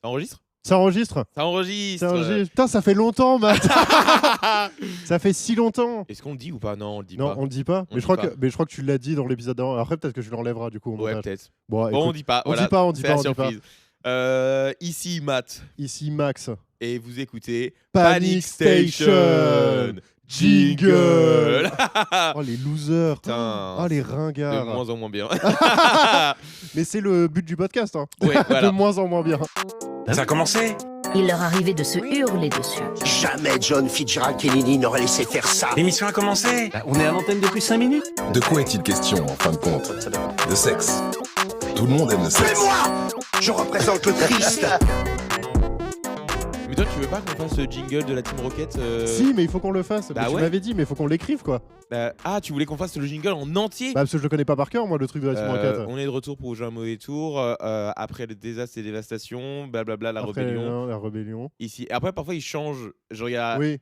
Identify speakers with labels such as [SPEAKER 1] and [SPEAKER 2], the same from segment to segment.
[SPEAKER 1] Ça enregistre?
[SPEAKER 2] Ça enregistre.
[SPEAKER 1] Ça enregistre.
[SPEAKER 2] Ça enregistre. Putain, ça fait longtemps, Matt. Ça fait si longtemps.
[SPEAKER 1] Est-ce qu'on le dit ou pas? Non, on le dit
[SPEAKER 2] Non,
[SPEAKER 1] pas.
[SPEAKER 2] on le dit pas.
[SPEAKER 1] On
[SPEAKER 2] Mais
[SPEAKER 1] dit
[SPEAKER 2] je crois que tu l'as dit dans l'épisode d'avant. Après, peut-être que je l'enlèverai du coup. Au
[SPEAKER 1] Ouais,
[SPEAKER 2] montage.
[SPEAKER 1] peut-être.
[SPEAKER 2] Bon,
[SPEAKER 1] Bon,
[SPEAKER 2] écoute,
[SPEAKER 1] on dit pas.
[SPEAKER 2] on
[SPEAKER 1] Voilà.
[SPEAKER 2] dit pas, on dit
[SPEAKER 1] C'est
[SPEAKER 2] pas,
[SPEAKER 1] la
[SPEAKER 2] on dit pas.
[SPEAKER 1] surprise. Ici Matt.
[SPEAKER 2] Ici Max.
[SPEAKER 1] Et vous écoutez
[SPEAKER 2] Panic Station. Jingle. Oh les losers.
[SPEAKER 1] Putain,
[SPEAKER 2] Oh les
[SPEAKER 1] de
[SPEAKER 2] ringards.
[SPEAKER 1] moins en moins bien.
[SPEAKER 2] Mais c'est le but du podcast. Hein.
[SPEAKER 1] Ouais, voilà.
[SPEAKER 2] De moins en moins bien.
[SPEAKER 3] Ça a commencé?
[SPEAKER 4] Il leur arrivait de se hurler dessus.
[SPEAKER 5] Jamais John Fitzgerald Kennedy n'aurait laissé faire ça.
[SPEAKER 3] L'émission a commencé?
[SPEAKER 6] On est à l'antenne depuis 5 minutes.
[SPEAKER 7] De quoi est-il question, en fin de compte? De sexe. Tout le monde aime le sexe.
[SPEAKER 5] Mais moi, je représente le Christ.
[SPEAKER 1] Mais toi, tu veux pas qu'on fasse le jingle de la Team Rocket
[SPEAKER 2] Si, mais il faut qu'on le fasse.
[SPEAKER 1] Bah
[SPEAKER 2] Mais tu
[SPEAKER 1] ouais.
[SPEAKER 2] m'avais dit, mais il faut qu'on l'écrive quoi.
[SPEAKER 1] Ah, tu voulais qu'on fasse le jingle en entier?
[SPEAKER 2] Bah, parce que je le connais pas par cœur, moi, le truc de la Team Rocket.
[SPEAKER 1] On est de retour pour jouer un mauvais tour. Après le désastre et dévastation, blablabla, la
[SPEAKER 2] Après,
[SPEAKER 1] rébellion.
[SPEAKER 2] la rébellion.
[SPEAKER 1] Ici. Et après, parfois, ils changent. Genre,
[SPEAKER 2] Oui.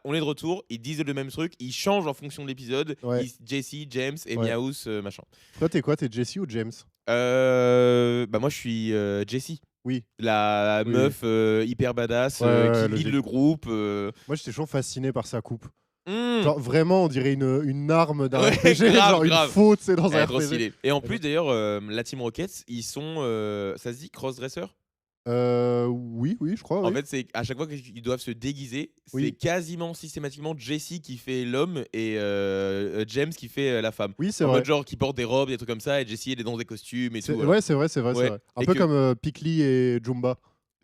[SPEAKER 1] on est de retour, ils disent le même truc, ils changent en fonction de l'épisode.
[SPEAKER 2] Ouais.
[SPEAKER 1] Jesse, James et
[SPEAKER 2] Ouais.
[SPEAKER 1] Miaus, machin.
[SPEAKER 2] Toi, t'es quoi? T'es Jesse ou James?
[SPEAKER 1] Bah, moi, je suis Jesse.
[SPEAKER 2] Oui.
[SPEAKER 1] La
[SPEAKER 2] Oui.
[SPEAKER 1] meuf hyper badass
[SPEAKER 2] Ouais,
[SPEAKER 1] qui
[SPEAKER 2] logique.
[SPEAKER 1] lead le groupe.
[SPEAKER 2] Moi, j'étais toujours fasciné par sa coupe.
[SPEAKER 1] Hmm.
[SPEAKER 2] Genre, vraiment, on dirait une arme d'un
[SPEAKER 1] Ouais,
[SPEAKER 2] RPG,
[SPEAKER 1] grave,
[SPEAKER 2] genre
[SPEAKER 1] grave.
[SPEAKER 2] une faute, c'est dans
[SPEAKER 1] Elle
[SPEAKER 2] un
[SPEAKER 1] est trop
[SPEAKER 2] RPG.
[SPEAKER 1] stylée. Et en plus, d'ailleurs, la Team Rocket, ils sont. Ça se dit crossdresser?
[SPEAKER 2] Oui, je crois.
[SPEAKER 1] En
[SPEAKER 2] oui.
[SPEAKER 1] fait, c'est à chaque fois qu'ils doivent se déguiser,
[SPEAKER 2] Oui.
[SPEAKER 1] c'est quasiment systématiquement Jesse qui fait l'homme et James qui fait la femme.
[SPEAKER 2] Oui, c'est
[SPEAKER 1] En
[SPEAKER 2] vrai.
[SPEAKER 1] mode genre qui porte des robes, des trucs comme ça, et Jesse il est dans des costumes et tout. voilà.
[SPEAKER 2] Ouais, c'est vrai.
[SPEAKER 1] Ouais.
[SPEAKER 2] Un
[SPEAKER 1] Et
[SPEAKER 2] peu
[SPEAKER 1] que-
[SPEAKER 2] comme Piccoli et Jumba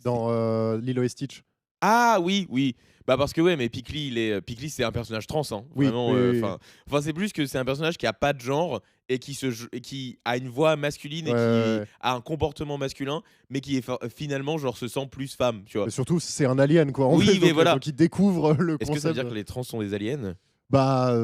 [SPEAKER 2] dans Lilo et Stitch.
[SPEAKER 1] Ah oui. Bah parce que ouais, mais Piccoli c'est un personnage trans, hein.
[SPEAKER 2] Oui,
[SPEAKER 1] Vraiment.
[SPEAKER 2] oui.
[SPEAKER 1] Enfin, c'est plus que c'est un personnage qui a pas de genre et qui a une voix masculine et
[SPEAKER 2] Ouais.
[SPEAKER 1] qui a un comportement masculin, mais qui est finalement genre se sent plus femme, tu vois.
[SPEAKER 2] Mais surtout, c'est un alien, quoi. en
[SPEAKER 1] Oui,
[SPEAKER 2] fait,
[SPEAKER 1] mais
[SPEAKER 2] donc,
[SPEAKER 1] voilà.
[SPEAKER 2] Donc, il découvre le
[SPEAKER 1] Est-ce que ça veut
[SPEAKER 2] concept.
[SPEAKER 1] dire que les trans sont des aliens?
[SPEAKER 2] Bah,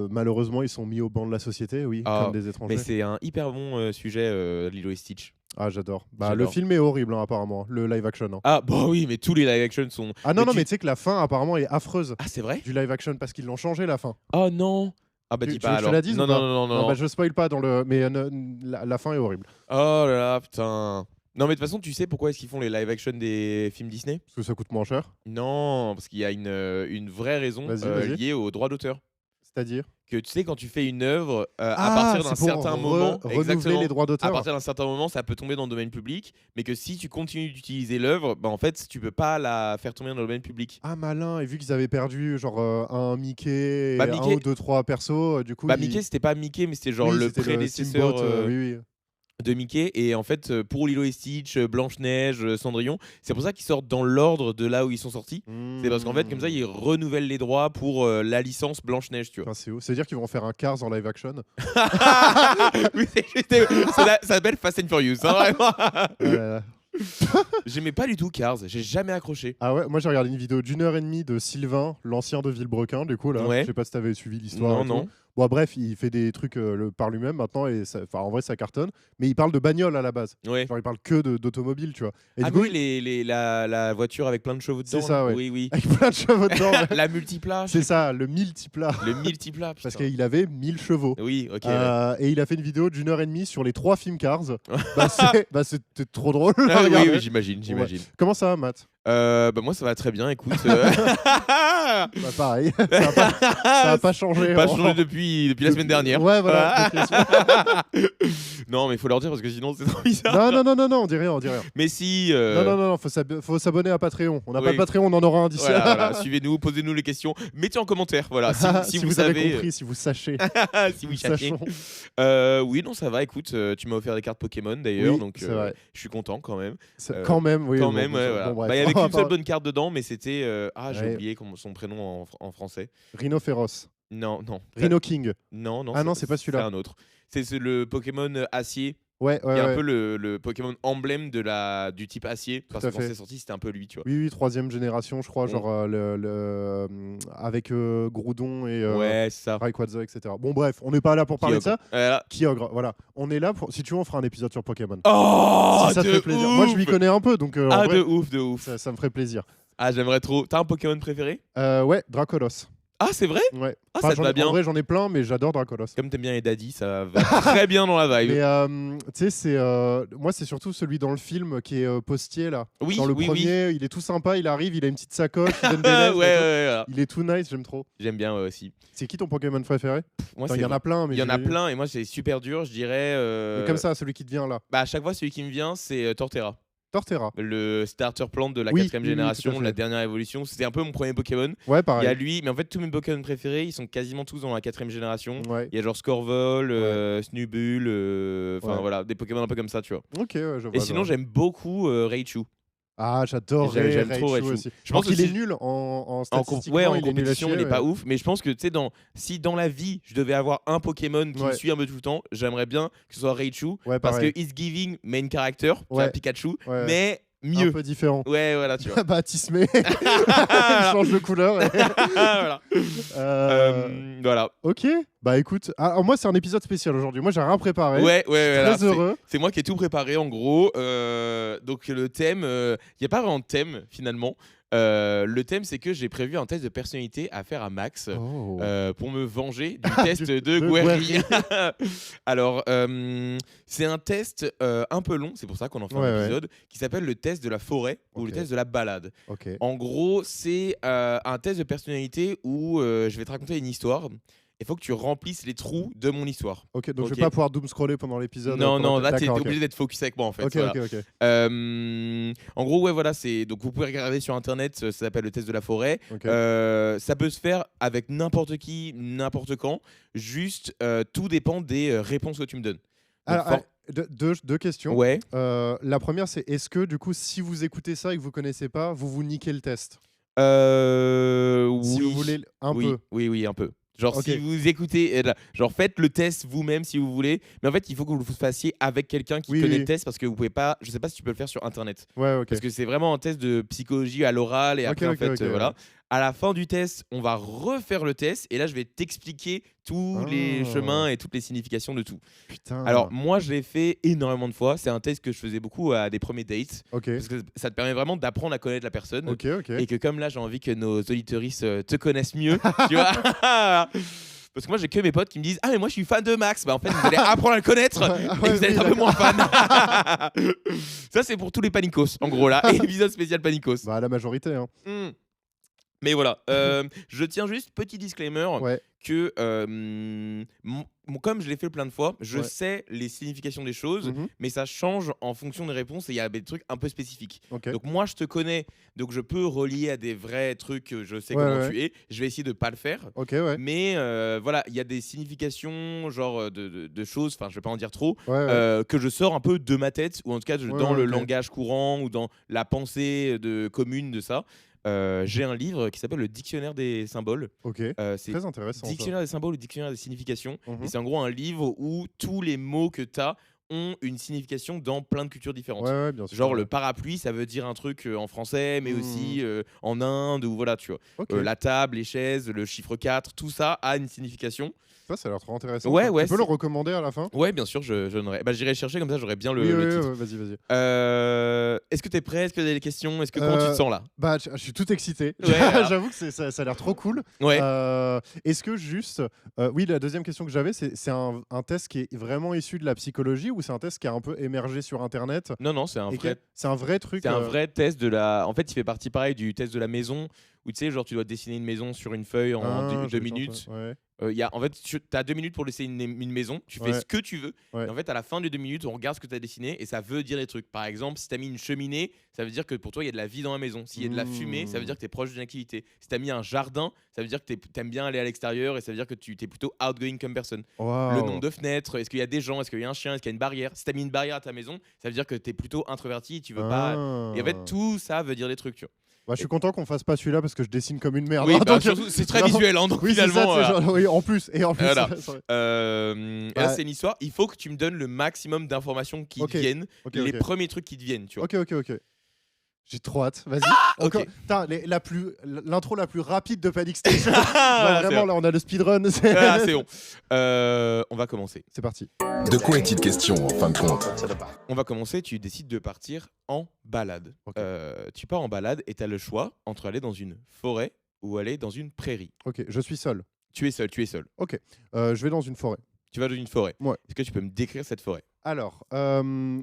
[SPEAKER 2] malheureusement, ils sont mis au banc de la société, oui,
[SPEAKER 1] Ah,
[SPEAKER 2] comme des étrangers.
[SPEAKER 1] Mais c'est un hyper bon sujet, Lilo et Stitch.
[SPEAKER 2] Ah, j'adore. Bah,
[SPEAKER 1] J'adore.
[SPEAKER 2] le film est horrible, hein, apparemment. Le live action. Hein.
[SPEAKER 1] Ah bah oui, mais tous les live action sont.
[SPEAKER 2] Ah non,
[SPEAKER 1] Mais
[SPEAKER 2] mais tu sais que la fin, apparemment, est affreuse
[SPEAKER 1] Ah c'est vrai?
[SPEAKER 2] du live action parce qu'ils l'ont changé, la fin.
[SPEAKER 1] Oh non. Ah bah
[SPEAKER 2] Tu-
[SPEAKER 1] dis
[SPEAKER 2] tu
[SPEAKER 1] pas
[SPEAKER 2] veux que je te
[SPEAKER 1] alors.
[SPEAKER 2] la dise
[SPEAKER 1] non,
[SPEAKER 2] ou pas
[SPEAKER 1] non, non.
[SPEAKER 2] Bah, je spoil pas dans le. Mais la fin est horrible.
[SPEAKER 1] Oh là là, putain. Non mais de toute façon, tu sais pourquoi est-ce qu'ils font les live action des films Disney?
[SPEAKER 2] Parce que ça coûte moins cher.
[SPEAKER 1] Non, parce qu'il y a une vraie raison
[SPEAKER 2] Vas-y.
[SPEAKER 1] liée aux droits d'auteur.
[SPEAKER 2] C'est-à-dire
[SPEAKER 1] Que tu sais, quand tu fais une œuvre, à
[SPEAKER 2] Ah,
[SPEAKER 1] partir d'un
[SPEAKER 2] c'est pour
[SPEAKER 1] certain moment,
[SPEAKER 2] renouveler
[SPEAKER 1] exactement,
[SPEAKER 2] les droits
[SPEAKER 1] à
[SPEAKER 2] d'auteur.
[SPEAKER 1] partir d'un certain moment, ça peut tomber dans le domaine public, mais que si tu continues d'utiliser l'œuvre, bah en fait, tu peux pas la faire tomber dans le domaine public.
[SPEAKER 2] Ah, malin. Et vu qu'ils avaient perdu genre un Mickey, et
[SPEAKER 1] Bah,
[SPEAKER 2] un
[SPEAKER 1] Mickey-
[SPEAKER 2] ou deux, trois persos, du coup.
[SPEAKER 1] Bah
[SPEAKER 2] ils-
[SPEAKER 1] Mickey, c'était pas Mickey, mais c'était genre
[SPEAKER 2] Oui,
[SPEAKER 1] le
[SPEAKER 2] c'était
[SPEAKER 1] prédécesseur
[SPEAKER 2] Steamboat, oui.
[SPEAKER 1] de Mickey. Et en fait, pour Lilo et Stitch, Blanche-Neige, Cendrillon, c'est pour ça qu'ils sortent dans l'ordre de là où ils sont sortis. C'est parce qu'en fait, comme ça, ils renouvellent les droits pour la licence Blanche-Neige, tu vois.
[SPEAKER 2] Enfin, c'est ouf. C'est-à-dire qu'ils vont faire un Cars en live action.
[SPEAKER 1] Oui, ça s'appelle Fast and Furious, hein, vraiment.
[SPEAKER 2] Euh,
[SPEAKER 1] J'aimais pas du tout Cars, j'ai jamais accroché.
[SPEAKER 2] Ah ouais, moi j'ai regardé une vidéo d'1h30 de Sylvain, l'ancien de Villebrequin, du coup là.
[SPEAKER 1] Ouais.
[SPEAKER 2] Je sais pas si t'avais suivi l'histoire.
[SPEAKER 1] Non,
[SPEAKER 2] et tout.
[SPEAKER 1] non.
[SPEAKER 2] Bon, bref, il fait des trucs par lui-même maintenant et en vrai ça cartonne. Mais il parle de bagnole à la base.
[SPEAKER 1] Ouais.
[SPEAKER 2] Genre il parle que d'automobile, tu vois. Et
[SPEAKER 1] Ah
[SPEAKER 2] du coup,
[SPEAKER 1] oui, la voiture avec plein de chevaux dedans.
[SPEAKER 2] C'est ça,
[SPEAKER 1] là.
[SPEAKER 2] ouais.
[SPEAKER 1] Oui.
[SPEAKER 2] avec plein de chevaux dedans. ouais.
[SPEAKER 1] La multiplat.
[SPEAKER 2] C'est ça, le multiplat.
[SPEAKER 1] Le multiplat.
[SPEAKER 2] Parce
[SPEAKER 1] putain.
[SPEAKER 2] qu'il avait 1000 chevaux.
[SPEAKER 1] Oui, ok. ouais.
[SPEAKER 2] Et il a fait une vidéo d'1h30 sur les 3 films Cars. C'était trop drôle. à
[SPEAKER 1] Ah, oui,
[SPEAKER 2] regarder.
[SPEAKER 1] oui, j'imagine.
[SPEAKER 2] Comment ça va, Matt
[SPEAKER 1] Bah moi ça va très bien, écoute.
[SPEAKER 2] Bah, pareil, ça va pas changé.
[SPEAKER 1] Pas
[SPEAKER 2] en-
[SPEAKER 1] changé depuis la semaine dernière.
[SPEAKER 2] Ouais, voilà.
[SPEAKER 1] Non, mais il faut leur dire parce que sinon c'est trop bizarre.
[SPEAKER 2] non, on dit rien.
[SPEAKER 1] Mais si.
[SPEAKER 2] Non, faut s'abonner à Patreon. On n'a pas
[SPEAKER 1] Oui.
[SPEAKER 2] de Patreon, on en aura un d'ici là.
[SPEAKER 1] Voilà, suivez-nous, posez-nous les questions, mettez en commentaire. Voilà, si vous
[SPEAKER 2] avez
[SPEAKER 1] savez,
[SPEAKER 2] compris, si vous sachez.
[SPEAKER 1] si vous
[SPEAKER 2] Nous
[SPEAKER 1] sachez.
[SPEAKER 2] sachons.
[SPEAKER 1] Oui, non, ça va. Écoute, tu m'as offert des cartes Pokémon d'ailleurs,
[SPEAKER 2] Oui,
[SPEAKER 1] donc
[SPEAKER 2] c'est vrai.
[SPEAKER 1] je suis content quand même.
[SPEAKER 2] Quand même, oui.
[SPEAKER 1] Quand
[SPEAKER 2] bon,
[SPEAKER 1] même,
[SPEAKER 2] bon,
[SPEAKER 1] ouais,
[SPEAKER 2] bon,
[SPEAKER 1] voilà.
[SPEAKER 2] bref.
[SPEAKER 1] Bah, il y avait
[SPEAKER 2] On va
[SPEAKER 1] qu'une seule
[SPEAKER 2] pas-
[SPEAKER 1] bonne carte dedans, mais c'était. J'ai
[SPEAKER 2] Ouais.
[SPEAKER 1] oublié son prénom en français.
[SPEAKER 2] Rhino Féroce.
[SPEAKER 1] Non.
[SPEAKER 2] Rhino King.
[SPEAKER 1] Non.
[SPEAKER 2] Ah non, c'est pas celui-là.
[SPEAKER 1] C'est un autre. C'est le Pokémon acier.
[SPEAKER 2] Ouais,
[SPEAKER 1] qui est un
[SPEAKER 2] ouais.
[SPEAKER 1] peu le Pokémon emblème du type acier. Parce
[SPEAKER 2] à
[SPEAKER 1] que quand
[SPEAKER 2] fait.
[SPEAKER 1] c'est sorti, c'était un peu lui, tu vois.
[SPEAKER 2] Oui, 3e génération, je crois,
[SPEAKER 1] Bon.
[SPEAKER 2] genre avec Groudon et
[SPEAKER 1] Ouais, c'est ça.
[SPEAKER 2] Rayquaza, etc. Bon, bref, on n'est pas là pour parler de ça.
[SPEAKER 1] Voilà.
[SPEAKER 2] Kyogre, voilà. On est là pour. Si tu veux, on fera un épisode sur Pokémon.
[SPEAKER 1] Oh,
[SPEAKER 2] si ça te
[SPEAKER 1] de
[SPEAKER 2] fait plaisir.
[SPEAKER 1] ouf.
[SPEAKER 2] Moi, je m'y connais un peu, donc en
[SPEAKER 1] Ah,
[SPEAKER 2] vrai,
[SPEAKER 1] de ouf.
[SPEAKER 2] ça me ferait plaisir.
[SPEAKER 1] Ah, j'aimerais trop. T'as un Pokémon préféré?
[SPEAKER 2] Ouais, Dracolos.
[SPEAKER 1] Ah, c'est vrai?
[SPEAKER 2] Ouais.
[SPEAKER 1] Ah, ça te
[SPEAKER 2] j'en
[SPEAKER 1] va
[SPEAKER 2] ai-
[SPEAKER 1] bien.
[SPEAKER 2] En vrai, j'en ai plein, mais j'adore Dracolos.
[SPEAKER 1] Comme t'aimes bien les daddies, ça va très bien dans la vibe.
[SPEAKER 2] Mais tu sais, moi, c'est surtout celui dans le film qui est postier là.
[SPEAKER 1] Oui,
[SPEAKER 2] Dans le
[SPEAKER 1] oui,
[SPEAKER 2] premier, il est tout sympa, il arrive, il a une petite sacoche, il donne des
[SPEAKER 1] ouais,
[SPEAKER 2] lettres.
[SPEAKER 1] ouais,
[SPEAKER 2] et tout.
[SPEAKER 1] voilà.
[SPEAKER 2] Il est tout nice, j'aime trop.
[SPEAKER 1] J'aime bien aussi.
[SPEAKER 2] C'est qui ton Pokémon préféré?
[SPEAKER 1] Moi,
[SPEAKER 2] Enfin, il y en a plein, mais
[SPEAKER 1] Il y en a
[SPEAKER 2] j'ai-
[SPEAKER 1] plein et moi c'est super dur, je dirais.
[SPEAKER 2] Mais comme ça, celui qui te vient là.
[SPEAKER 1] Bah, à chaque fois, celui qui me vient, c'est Torterra.
[SPEAKER 2] Torterra.
[SPEAKER 1] Le starter plant de la
[SPEAKER 2] Oui,
[SPEAKER 1] 4ème
[SPEAKER 2] oui, oui,
[SPEAKER 1] génération,
[SPEAKER 2] tout à fait.
[SPEAKER 1] la dernière évolution. C'était un peu mon premier Pokémon.
[SPEAKER 2] Ouais,
[SPEAKER 1] Il y
[SPEAKER 2] pareil.
[SPEAKER 1] a lui, mais en fait, tous mes Pokémon préférés, ils sont quasiment tous dans la 4ème génération.
[SPEAKER 2] Ouais.
[SPEAKER 1] Il y a genre Scorvol, Snubbull, enfin
[SPEAKER 2] Ouais.
[SPEAKER 1] voilà, des Pokémon un peu comme ça, tu vois.
[SPEAKER 2] Ok, ouais, je vois.
[SPEAKER 1] Et sinon, j'aime beaucoup Raichu.
[SPEAKER 2] Ah, j'adore
[SPEAKER 1] J'aime trop
[SPEAKER 2] Raichu
[SPEAKER 1] Raichu.
[SPEAKER 2] aussi.
[SPEAKER 1] Je pense
[SPEAKER 2] qu'il
[SPEAKER 1] que
[SPEAKER 2] est
[SPEAKER 1] si-
[SPEAKER 2] nul en
[SPEAKER 1] En,
[SPEAKER 2] statistiquement,
[SPEAKER 1] ouais, en
[SPEAKER 2] il est nul à
[SPEAKER 1] compétition, il
[SPEAKER 2] chier,
[SPEAKER 1] est pas
[SPEAKER 2] ouais.
[SPEAKER 1] ouf. Mais je pense que tu sais, si dans la vie, je devais avoir un Pokémon qui me
[SPEAKER 2] Ouais.
[SPEAKER 1] suit un peu tout le temps, j'aimerais bien que ce soit Raichu.
[SPEAKER 2] Ouais,
[SPEAKER 1] Parce que
[SPEAKER 2] pareil.
[SPEAKER 1] It's Giving main character, tu vois,
[SPEAKER 2] Ouais.
[SPEAKER 1] Pikachu,
[SPEAKER 2] Ouais.
[SPEAKER 1] mais
[SPEAKER 2] Un
[SPEAKER 1] mieux.
[SPEAKER 2] peu différent.
[SPEAKER 1] Ouais, voilà, tu vois.
[SPEAKER 2] Baptismé. Il change de couleur.
[SPEAKER 1] Voilà. Voilà.
[SPEAKER 2] Ok. Bah écoute, alors moi c'est un épisode spécial aujourd'hui. Moi j'ai rien préparé.
[SPEAKER 1] Ouais, voilà,
[SPEAKER 2] Très heureux.
[SPEAKER 1] c'est moi qui ai tout préparé en gros. Donc le thème, il n'y a pas vraiment de thème finalement. Le thème, c'est que j'ai prévu un test de personnalité à faire à Max
[SPEAKER 2] Oh.
[SPEAKER 1] pour me venger du test de
[SPEAKER 2] de
[SPEAKER 1] Guerri. Alors, c'est un test un peu long, c'est pour ça qu'on en fait
[SPEAKER 2] Ouais,
[SPEAKER 1] un
[SPEAKER 2] ouais.
[SPEAKER 1] épisode, qui s'appelle le test de la forêt ou le
[SPEAKER 2] Ok.
[SPEAKER 1] test de la balade.
[SPEAKER 2] Ok.
[SPEAKER 1] En gros, c'est un test de personnalité où je vais te raconter une histoire. Il faut que tu remplisses les trous de mon histoire.
[SPEAKER 2] Ok. Donc je
[SPEAKER 1] Ok.
[SPEAKER 2] vais pas pouvoir doom scroller pendant l'épisode.
[SPEAKER 1] Non,
[SPEAKER 2] pendant-
[SPEAKER 1] là, t'es
[SPEAKER 2] D'accord, ok.
[SPEAKER 1] obligé d'être focus avec moi en fait.
[SPEAKER 2] Ok,
[SPEAKER 1] voilà.
[SPEAKER 2] ok, ok.
[SPEAKER 1] En gros, ouais, voilà, c'est donc vous pouvez regarder sur internet, ça s'appelle le test de la forêt.
[SPEAKER 2] Ok.
[SPEAKER 1] Ça peut se faire avec n'importe qui, n'importe quand. Juste, tout dépend des réponses que tu me donnes. Donc,
[SPEAKER 2] Alors, deux questions.
[SPEAKER 1] ouais.
[SPEAKER 2] La première, c'est est-ce que du coup, si vous écoutez ça et que vous connaissez pas, vous niquez le test? Si
[SPEAKER 1] Oui.
[SPEAKER 2] vous voulez un
[SPEAKER 1] oui,
[SPEAKER 2] peu.
[SPEAKER 1] oui, un peu. Genre,
[SPEAKER 2] Ok.
[SPEAKER 1] si vous écoutez, genre, faites le test vous-même si vous voulez. Mais en fait, il faut que vous le fassiez avec quelqu'un qui
[SPEAKER 2] Oui,
[SPEAKER 1] connaît
[SPEAKER 2] oui.
[SPEAKER 1] le test parce que vous pouvez pas. Je sais pas si tu peux le faire sur internet.
[SPEAKER 2] Ouais, ok.
[SPEAKER 1] Parce que c'est vraiment un test de psychologie à l'oral et
[SPEAKER 2] Ok,
[SPEAKER 1] après, en
[SPEAKER 2] ok,
[SPEAKER 1] fait,
[SPEAKER 2] ok,
[SPEAKER 1] voilà.
[SPEAKER 2] ouais.
[SPEAKER 1] À la fin du test, on va refaire le test et là, je vais t'expliquer tous les
[SPEAKER 2] Ah.
[SPEAKER 1] chemins et toutes les significations de tout.
[SPEAKER 2] Putain.
[SPEAKER 1] Alors, moi, je l'ai fait énormément de fois. C'est un test que je faisais beaucoup à des premiés dates
[SPEAKER 2] Ok.
[SPEAKER 1] parce que ça te permet vraiment d'apprendre à connaître la personne.
[SPEAKER 2] Ok, ok.
[SPEAKER 1] Et que comme là, j'ai envie que nos auditeuristes te connaissent mieux, tu vois. Parce que moi, j'ai que mes potes qui me disent « Ah, mais moi, je suis fan de Max !» Bah, en fait, vous allez apprendre à le connaître
[SPEAKER 2] Ouais,
[SPEAKER 1] et
[SPEAKER 2] ouais,
[SPEAKER 1] vous allez
[SPEAKER 2] oui,
[SPEAKER 1] être un peu moins fan. Ça, c'est pour tous les panicos, en gros, là. Épisode spécial panicos.
[SPEAKER 2] Bah, la majorité. Hein.
[SPEAKER 1] Hmm. Mais voilà, je tiens juste, petit disclaimer,
[SPEAKER 2] Ouais.
[SPEAKER 1] que comme je l'ai fait plein de fois, je
[SPEAKER 2] Ouais.
[SPEAKER 1] sais les significations des choses,
[SPEAKER 2] Mhm.
[SPEAKER 1] mais ça change en fonction des réponses et il y a des trucs un peu spécifiques.
[SPEAKER 2] Ok.
[SPEAKER 1] Donc moi, je te connais, donc je peux relier à des vrais trucs, je sais
[SPEAKER 2] Ouais,
[SPEAKER 1] comment
[SPEAKER 2] ouais.
[SPEAKER 1] tu es, je vais essayer de pas le faire.
[SPEAKER 2] Ok, ouais.
[SPEAKER 1] Mais voilà, il y a des significations, genre de choses, enfin je vais pas en dire trop,
[SPEAKER 2] Ouais, ouais.
[SPEAKER 1] que je sors un peu de ma tête, ou en tout cas
[SPEAKER 2] Ouais,
[SPEAKER 1] dans
[SPEAKER 2] ouais,
[SPEAKER 1] le
[SPEAKER 2] ok.
[SPEAKER 1] langage courant, ou dans la pensée commune de ça. J'ai un livre qui s'appelle Le Dictionnaire des symboles.
[SPEAKER 2] Ok.
[SPEAKER 1] C'est
[SPEAKER 2] Très intéressant. ça.
[SPEAKER 1] Dictionnaire des symboles ou Dictionnaire des significations.
[SPEAKER 2] Mhm.
[SPEAKER 1] Et c'est en gros un livre où tous les mots que tu as ont une signification dans plein de cultures différentes.
[SPEAKER 2] Ouais, ouais, bien sûr.
[SPEAKER 1] Genre
[SPEAKER 2] ouais.
[SPEAKER 1] le parapluie, ça veut dire un truc en français, mais
[SPEAKER 2] Mhm.
[SPEAKER 1] aussi en Inde, ou voilà, tu vois.
[SPEAKER 2] Ok.
[SPEAKER 1] La table, les chaises, le chiffre 4, tout ça a une signification.
[SPEAKER 2] Ça a l'air trop intéressant.
[SPEAKER 1] Ouais,
[SPEAKER 2] ça.
[SPEAKER 1] ouais,
[SPEAKER 2] Tu peux le
[SPEAKER 1] c'est-
[SPEAKER 2] recommander à la fin?
[SPEAKER 1] Ouais, bien sûr, je n'aurais. Bah, j'irai chercher comme ça, j'aurais bien le,
[SPEAKER 2] Oui,
[SPEAKER 1] le
[SPEAKER 2] oui,
[SPEAKER 1] titre.
[SPEAKER 2] ouais, vas-y, vas-y.
[SPEAKER 1] Est-ce que tu es prêt? Est-ce que tu as des questions? Est-ce que comment tu te sens là?
[SPEAKER 2] Bah, je suis tout excité.
[SPEAKER 1] Ouais, voilà.
[SPEAKER 2] J'avoue que ça a l'air trop cool.
[SPEAKER 1] Ouais.
[SPEAKER 2] Est-ce que juste. Oui, la deuxième question que j'avais, c'est un test qui est vraiment issu de la psychologie ou c'est un test qui a un peu émergé sur Internet
[SPEAKER 1] Non, c'est un
[SPEAKER 2] et
[SPEAKER 1] vrai.
[SPEAKER 2] c'est un vrai truc.
[SPEAKER 1] C'est un vrai test de la. En fait, il fait partie pareil du test de la maison où tu sais, genre tu dois dessiner une maison sur une feuille en
[SPEAKER 2] Ah,
[SPEAKER 1] 2
[SPEAKER 2] j'ai vu ça,
[SPEAKER 1] minutes.
[SPEAKER 2] ouais.
[SPEAKER 1] En fait, tu as 2 minutes pour dessiner une maison. Tu fais
[SPEAKER 2] Ouais.
[SPEAKER 1] ce que tu veux.
[SPEAKER 2] Ouais.
[SPEAKER 1] Et en fait, à la fin des 2 minutes, on regarde ce que tu as dessiné et ça veut dire des trucs. Par exemple, si tu as mis une cheminée, ça veut dire que pour toi, il y a de la vie dans la maison. S'il y a de la fumée, ça veut dire que tu es proche d'une activité. Si tu as mis un jardin, ça veut dire que tu aimes bien aller à l'extérieur et ça veut dire que tu es plutôt outgoing comme personne.
[SPEAKER 2] Waouh.
[SPEAKER 1] Le nombre de fenêtres, est-ce qu'il y a des gens, est-ce qu'il y a un chien, est-ce qu'il y a une barrière. Si tu as mis une barrière à ta maison, ça veut dire que tu es plutôt introverti et tu veux pas. Et en fait, tout ça veut dire des trucs. Tu vois.
[SPEAKER 2] Bah, je suis content qu'on fasse pas celui-là parce que je dessine comme une merde.
[SPEAKER 1] Oui,
[SPEAKER 2] hein,
[SPEAKER 1] bah,
[SPEAKER 2] donc,
[SPEAKER 1] surtout, c'est très
[SPEAKER 2] vraiment-
[SPEAKER 1] visuel, hein, donc
[SPEAKER 2] Oui, c'est ça,
[SPEAKER 1] finalement.
[SPEAKER 2] c'est
[SPEAKER 1] voilà.
[SPEAKER 2] genre- oui, en plus. Et en plus.
[SPEAKER 1] Voilà.
[SPEAKER 2] c'est vrai.
[SPEAKER 1] Et là,
[SPEAKER 2] Ouais.
[SPEAKER 1] c'est une histoire. Il faut que tu me donnes le maximum d'informations qui
[SPEAKER 2] Ok.
[SPEAKER 1] te viennent,
[SPEAKER 2] Ok,
[SPEAKER 1] les
[SPEAKER 2] ok.
[SPEAKER 1] premiers trucs qui te viennent, tu vois.
[SPEAKER 2] Ok. J'ai trop hâte. Vas-y.
[SPEAKER 1] ok.
[SPEAKER 2] Encore. Putain, l'intro la plus rapide de Panic Station.
[SPEAKER 1] Voilà,
[SPEAKER 2] Vraiment, là, on a le speedrun. C'est
[SPEAKER 1] Ah, c'est bon. On va commencer.
[SPEAKER 2] c'est parti.
[SPEAKER 7] De quoi est-il question en fin de compte?
[SPEAKER 1] On va commencer. Tu décides de partir en balade.
[SPEAKER 2] Ok.
[SPEAKER 1] Tu pars en balade et tu as le choix entre aller dans une forêt ou aller dans une prairie?
[SPEAKER 2] Ok, je suis seul.
[SPEAKER 1] Tu es seul, tu es seul.
[SPEAKER 2] Je vais dans une forêt.
[SPEAKER 1] Tu vas dans une forêt.
[SPEAKER 2] Ouais.
[SPEAKER 1] Est-ce que tu peux me décrire cette forêt?
[SPEAKER 2] Alors,